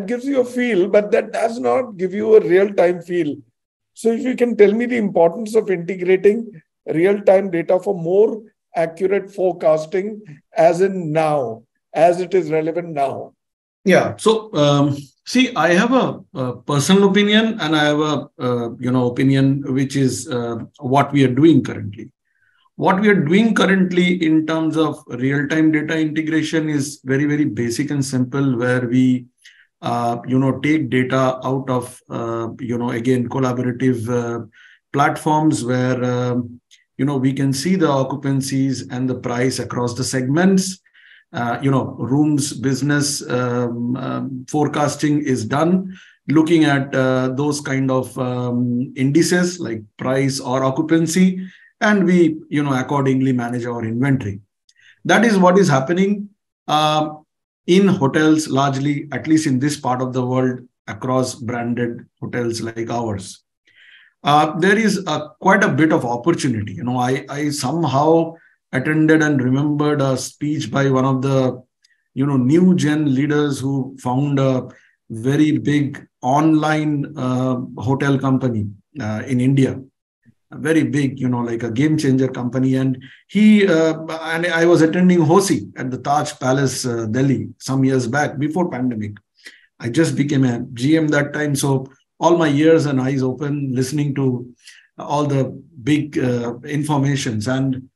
Speaker 1: gives you a feel, but that does not give you a real-time feel. So if you can tell me the importance of integrating real-time data for more accurate forecasting as in now, as it is relevant now.
Speaker 4: Yeah. So, see, I have a personal opinion and I have a, opinion, which is what we are doing currently. What we are doing currently in terms of real-time data integration is very, very basic and simple, where we, take data out of, again, collaborative platforms where, we can see the occupancies and the price across the segments. Rooms business forecasting is done looking at those kind of indices like price or occupancy, and we accordingly manage our inventory. That is what is happening in hotels largely, at least in this part of the world, across branded hotels like ours. There is quite a bit of opportunity. I somehow attended and remembered a speech by one of the new gen leaders who found a very big online hotel company in India, a very big, like a game changer company. And he and I was attending Hosi at the Taj Palace, Delhi, some years back before pandemic. I just became a GM that time, so all my ears and eyes open, listening to all the big informations. And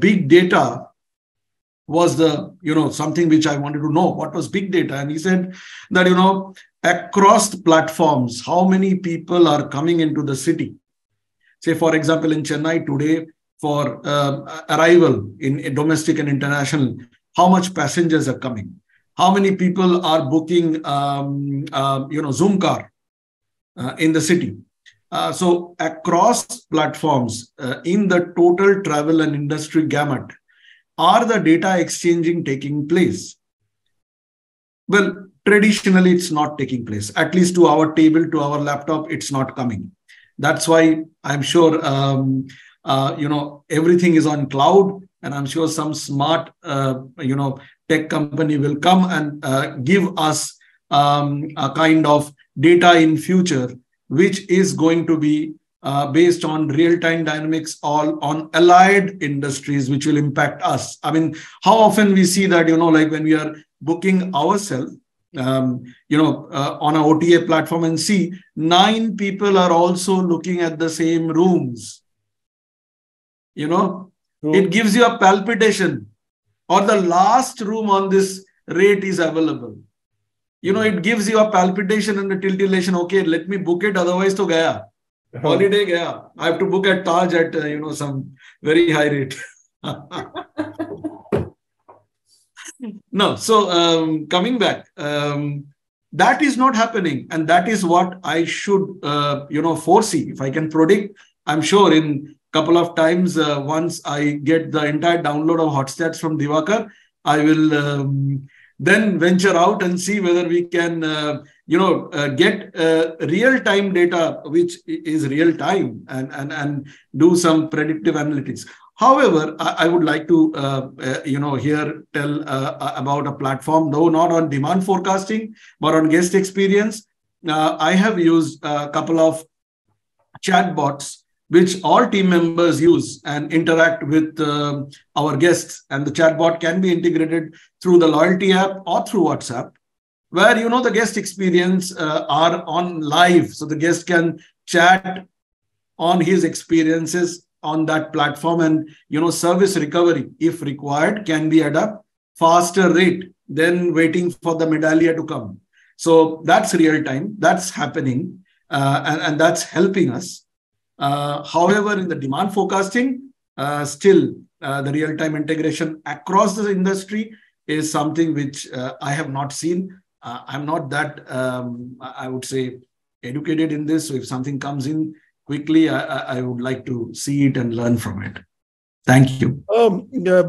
Speaker 4: big data was the, something which I wanted to know. What was big data? And he said that, across the platforms, how many people are coming into the city? Say, for example, in Chennai today, for arrival in domestic and international, how much passengers are coming? How many people are booking, Zoom car in the city? So across platforms, in the total travel and industry gamut, are the data exchanging taking place? Well, traditionally, it's not taking place. At least to our table, to our laptop, it's not coming. That's why I'm sure, everything is on cloud, and I'm sure some smart, tech company will come and give us a kind of data in future, which is going to be based on real-time dynamics, all on allied industries, which will impact us. I mean, how often we see that, like when we are booking ourselves, on an OTA platform and see 9 people are also looking at the same rooms. It gives you a palpitation, or the last room on this rate is available. It gives you a palpitation and a titillation. Okay, let me book it. Otherwise, to gaya. Holiday gaya. I have to book at Taj at, some very high rate. No. So coming back, that is not happening. And that is what I should, foresee. If I can predict, I'm sure in a couple of times, once I get the entire download of Hotstats from Divakar, I will then venture out and see whether we can, get real-time data, which is real-time, and do some predictive analytics. However, I would like to, here tell about a platform, though not on demand forecasting, but on guest experience. I have used a couple of chatbots which all team members use and interact with our guests. And the chatbot can be integrated through the loyalty app or through WhatsApp, where the guest experience are on live. So the guest can chat on his experiences on that platform, and service recovery, if required, can be at a faster rate than waiting for the medallia to come. So that's real time, that's happening, and that's helping us. However, in the demand forecasting, still the real-time integration across the industry is something which I have not seen. I'm not that, I would say, educated in this. So if something comes in quickly, I would like to see it and learn from it. Thank you.
Speaker 1: Yeah,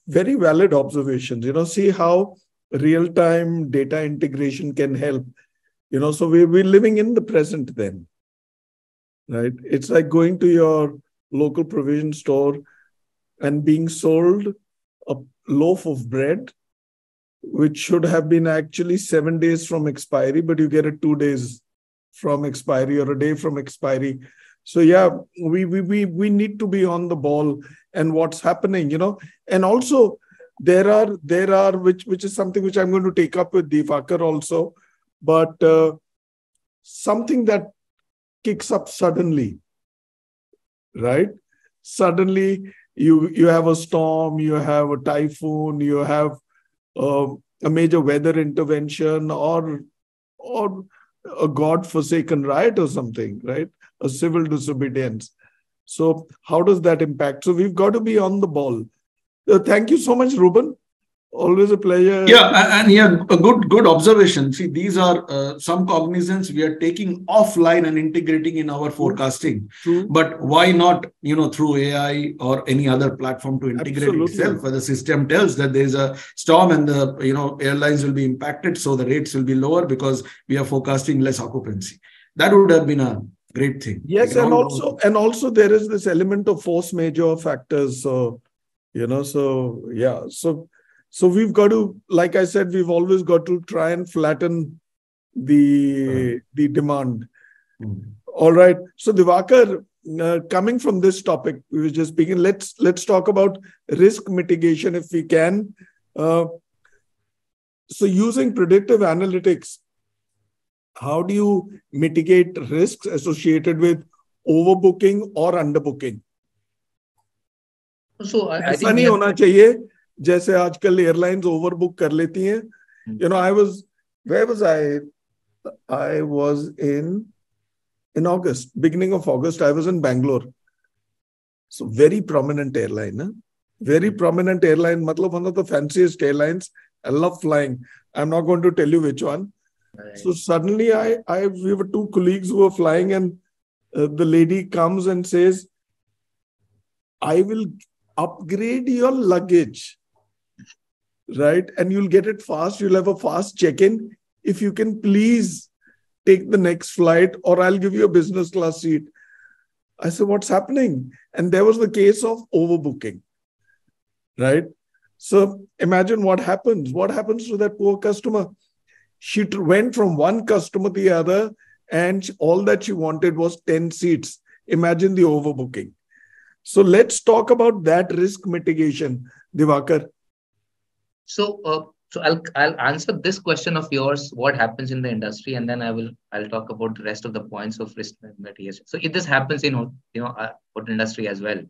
Speaker 1: very valid observations. See how real-time data integration can help. So we're living in the present then. Right? It's like going to your local provision store and being sold a loaf of bread, which should have been actually 7 days from expiry, but you get it 2 days from expiry or a day from expiry. So yeah, we need to be on the ball and what's happening, And also there are which is something which I'm going to take up with Divakar also, but something that kicks up suddenly, right? Suddenly you have a storm, you have a typhoon, you have a major weather intervention or a God-forsaken riot or something, right? A civil disobedience. So how does that impact? So we've got to be on the ball. Thank you so much, Ruban. Always a pleasure.
Speaker 4: Yeah, and a good observation. See, these are some cognizance we are taking offline and integrating in our forecasting.
Speaker 1: True.
Speaker 4: But why not, through AI or any other platform to integrate itself, where the system tells that there's a storm and the airlines will be impacted, so the rates will be lower because we are forecasting less occupancy. That would have been a great thing.
Speaker 1: Yes, and also there is this element of force majeure factors. So So we've got to, like I said, we've always got to try and flatten the demand.
Speaker 4: Mm-hmm.
Speaker 1: All right. So Divakar, coming from this topic, we were just speaking. Let's talk about risk mitigation if we can. So using predictive analytics, how do you mitigate risks associated with overbooking or underbooking?
Speaker 5: So I
Speaker 1: ऐसा नहीं होना चाहिए जैसे आजकल airlines overbook कर लेती हैं. Where was I? I was in August, beginning of August. I was in Bangalore. So very prominent airline, huh? Very prominent airline. Matlab one of the fanciest airlines. I love flying. I'm not going to tell you which one. Right. So suddenly, we were two colleagues who were flying, and the lady comes and says, "I will upgrade your luggage, right? And you'll get it fast. You'll have a fast check-in. If you can please take the next flight, or I'll give you a business class seat." I said, "What's happening?" And there was the case of overbooking, right? So imagine what happens. What happens to that poor customer? She went from one customer to the other, and all that she wanted was 10 seats. Imagine the overbooking. So let's talk about that risk mitigation, Divakar.
Speaker 5: So I'll answer this question of yours. What happens in the industry, and then I'll talk about the rest of the points of risk mitigation. So this happens in hotel industry as well.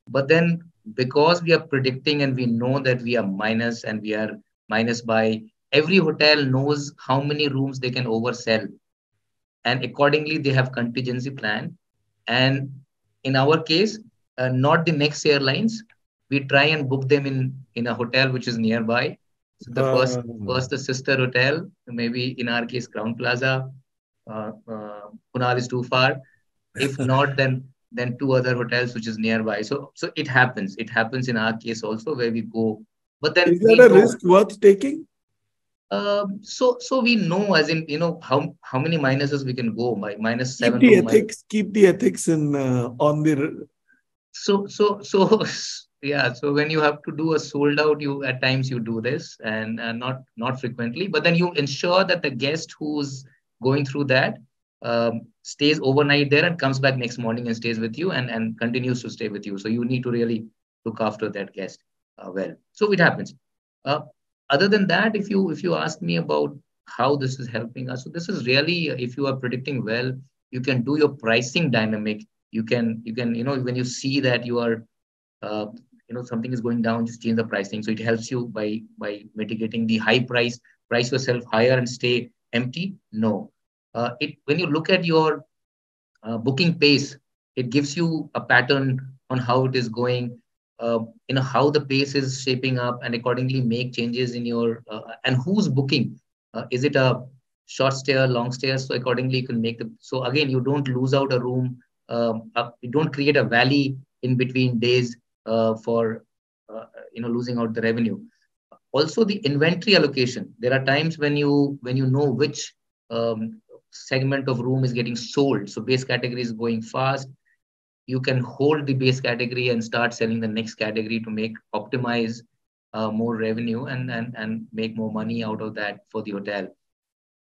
Speaker 5: But then because we are predicting and we know that we are minus and we are minus by, every hotel knows how many rooms they can oversell, and accordingly they have contingency plan. And in our case, not the next airlines, we try and book them in a hotel which is nearby. So the first the sister hotel, maybe in our case Crown Plaza, Kunal is too far. If not, then two other hotels which is nearby. So it happens. It happens in our case also, where we go. But then
Speaker 1: is that a risk worth taking?
Speaker 5: So we know, as in how many minuses we can go by -7.
Speaker 1: Keep the ethics in on the.
Speaker 5: So yeah. So when you have to do a sold out, you at times you do this, and not frequently. But then you ensure that the guest who's going through that stays overnight there and comes back next morning and stays with you and continues to stay with you. So you need to really look after that guest well. So it happens. Other than that, if you ask me about how this is helping us, so this is really, if you are predicting well, you can do your pricing dynamic. You can when you see that you are something is going down, just change the pricing. So it helps you by mitigating the high price yourself higher and stay empty. No, when you look at your booking pace, it gives you a pattern on how it is going, how the pace is shaping up, and accordingly make changes in your and who's booking. Is it a short stay or long stay? So accordingly, you can make the. So again, you don't lose out a room. You don't create a valley in between days for losing out the revenue. Also, the inventory allocation. There are times when you know which segment of room is getting sold. So base category is going fast. You can hold the base category and start selling the next category to optimize more revenue and make more money out of that for the hotel.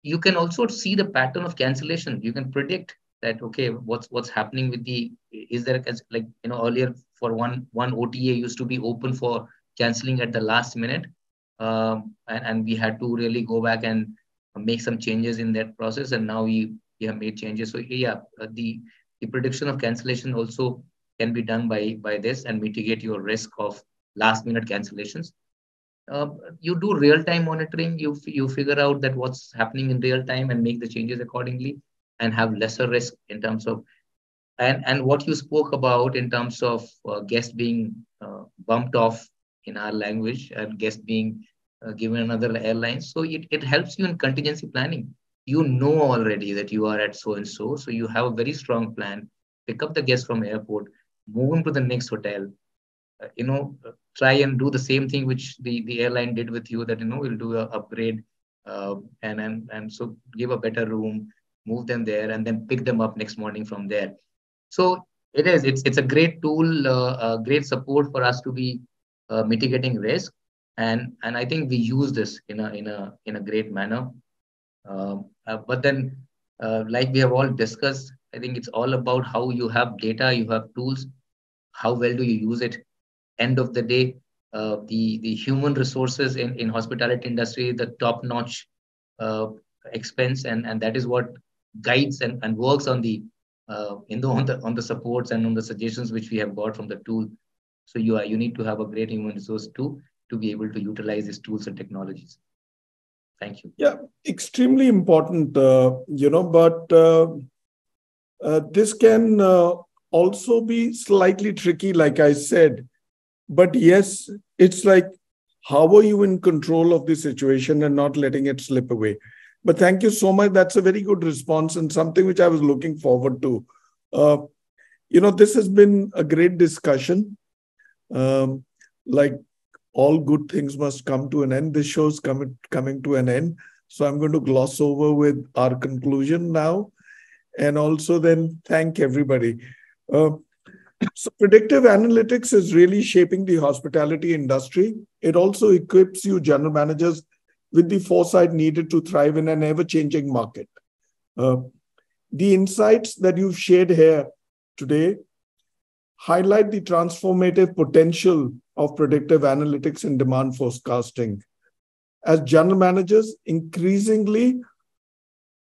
Speaker 5: You can also see the pattern of cancellation. You can predict that, okay, what's happening with is there earlier for one OTA used to be open for canceling at the last minute, and we had to really go back and make some changes in that process, and now we have made changes. So yeah, the prediction of cancellation also can be done by this and mitigate your risk of last minute cancellations. You do real-time monitoring. You figure out that what's happening in real time and make the changes accordingly and have lesser risk in terms of, and what you spoke about in terms of guests being bumped off in our language and guests being given another airline. So it helps you in contingency planning. You know already that you are at so-and-so. So you have a very strong plan. Pick up the guest from airport, move him to the next hotel, try and do the same thing which the airline did with you, that, we'll do an upgrade and so give a better room, move them there, and then pick them up next morning from there. So it's a great tool, a great support for us to be mitigating risk. And I think we use this in a great manner. But then, like we have all discussed, I think it's all about how you have data, you have tools, how well do you use it. End of the day, the human resources in hospitality industry, the top-notch expense, and that is what guides and works on the supports and on the suggestions which we have got from the tool. So you need to have a great human resource too to be able to utilize these tools and technologies. Thank you.
Speaker 1: Yeah, extremely important, but this can also be slightly tricky, like I said. But yes, it's like, how are you in control of the situation and not letting it slip away? But thank you so much. That's a very good response and something which I was looking forward to. This has been a great discussion. Like all good things must come to an end. This show's coming to an end. So I'm going to gloss over with our conclusion now and also then thank everybody. So predictive analytics is really shaping the hospitality industry. It also equips you general managers with the foresight needed to thrive in an ever-changing market. The insights that you've shared here today highlight the transformative potential of predictive analytics in demand forecasting. As general managers, increasingly,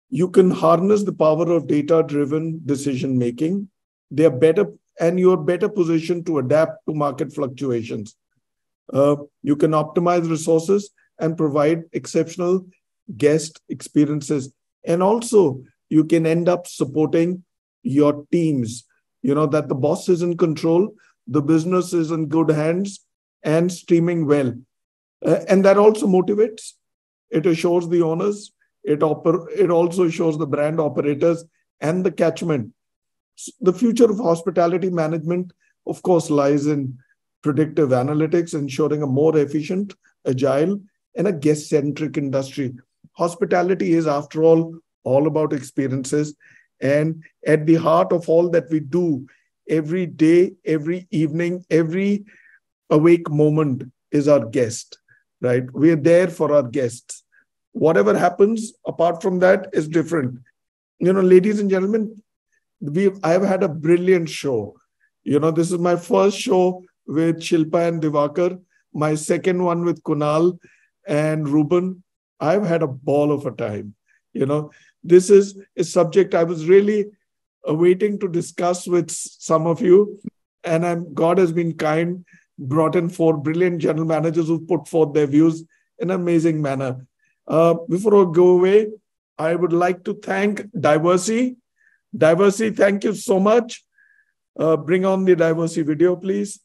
Speaker 1: you can harness the power of data-driven decision-making. They are better, and you're better positioned to adapt to market fluctuations. You can optimize resources and provide exceptional guest experiences. And also, you can end up supporting your teams, that the boss is in control, the business is in good hands and streaming well. And that also motivates. It assures the owners. It also shows the brand operators and the catchment. The future of hospitality management, of course, lies in predictive analytics, ensuring a more efficient, agile, and a guest-centric industry. Hospitality is, after all about experiences. And at the heart of all that we do every day, every evening, every awake moment is our guest, right? We're there for our guests. Whatever happens apart from that is different. ladies and gentlemen, I've had a brilliant show. This is my first show with Shilpa and Divakar, my second one with Kunal and Ruban. I've had a ball of a time. This is a subject I was really waiting to discuss with some of you. And God has been kind, brought in 4 brilliant general managers who put forth their views in an amazing manner. Before I go away, I would like to thank Diversey. Diversey, thank you so much. Bring on the Diversey video, please.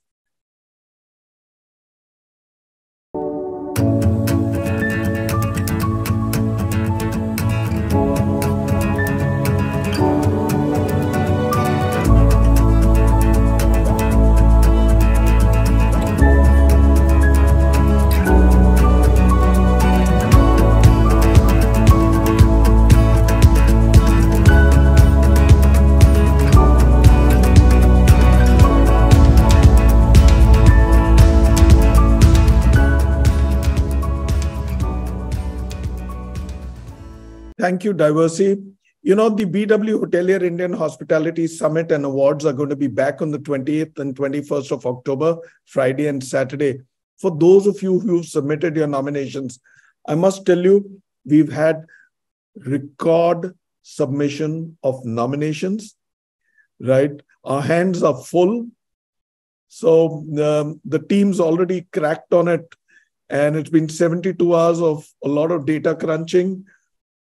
Speaker 1: Thank you, Diversey. The BW Hotelier Indian Hospitality Summit and Awards are going to be back on the 28th and 21st of October, Friday and Saturday. For those of you who submitted your nominations, I must tell you, we've had record submission of nominations, right? Our hands are full. So the team's already cracked on it, and it's been 72 hours of a lot of data crunching.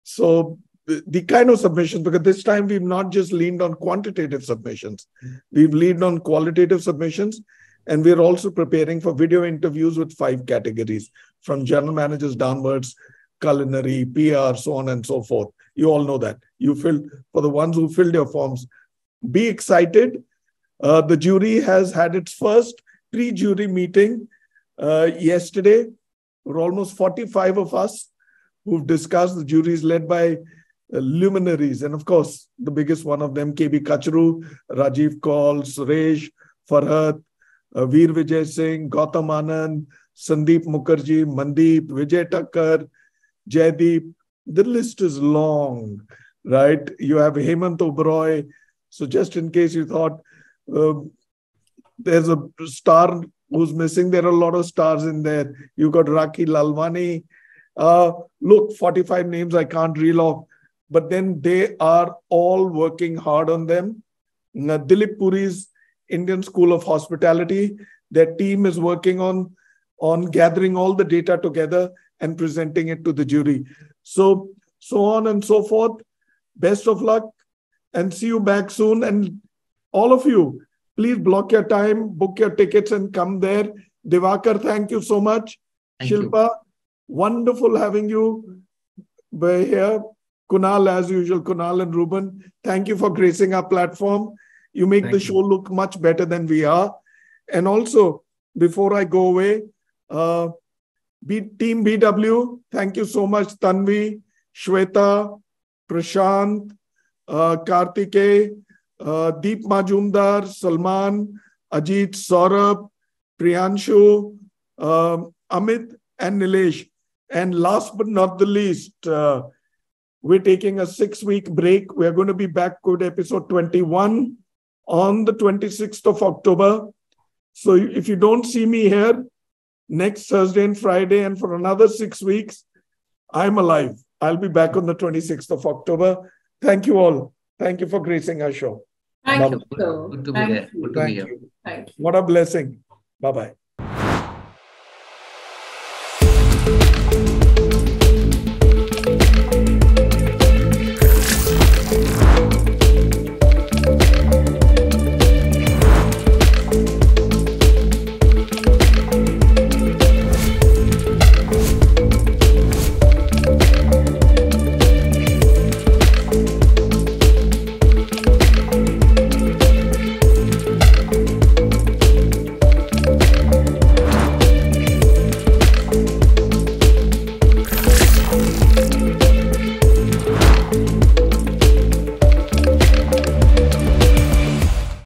Speaker 1: So the kind of submissions, because this time we've not just leaned on quantitative submissions, we've leaned on qualitative submissions, and we're also preparing for video interviews with 5 categories, from general managers downwards, culinary, PR, so on and so forth. You all know that. For the ones who filled your forms, be excited. The jury has had its first pre-jury meeting yesterday. There were almost 45 of us who've discussed. The jury is led by luminaries. And of course, the biggest one of them, KB Kachru, Rajiv Kaul, Suresh, Farhat, Veer Vijay Singh, Gautam Anand, Sandeep Mukherjee, Mandeep, Vijay Thakkar, Jaideep. The list is long, right? You have Hemant Oberoi. So just in case you thought there's a star who's missing, there are a lot of stars in there. You got Rakhi Lalwani. Look, 45 names I can't reel off, but then they are all working hard on them. Dilip Puri's Indian School of Hospitality, their team is working on gathering all the data together and presenting it to the jury. So on and so forth. Best of luck and see you back soon. And all of you, please block your time, book your tickets and come there. Divakar, thank you so much.
Speaker 5: Thank
Speaker 1: Shilpa,
Speaker 5: you.
Speaker 1: Wonderful having you here. Kunal, as usual, Kunal and Ruban, thank you for gracing our platform. You make the show look much better than we are. And also, before I go away, Team BW, thank you so much. Tanvi, Shweta, Prashant, Kartike, Deep Majumdar, Salman, Ajit, Saurabh, Priyanshu, Amit, and Nilesh. And last but not the least, we're taking a 6-week break. We're going to be back with episode 21 on the 26th of October. So if you don't see me here next Thursday and Friday and for another 6 weeks, I'm alive. I'll be back on the 26th of October. Thank you all. Thank you for gracing our show.
Speaker 3: Thank you.
Speaker 5: Good to be there. Good to be here.
Speaker 1: What a blessing. Bye-bye.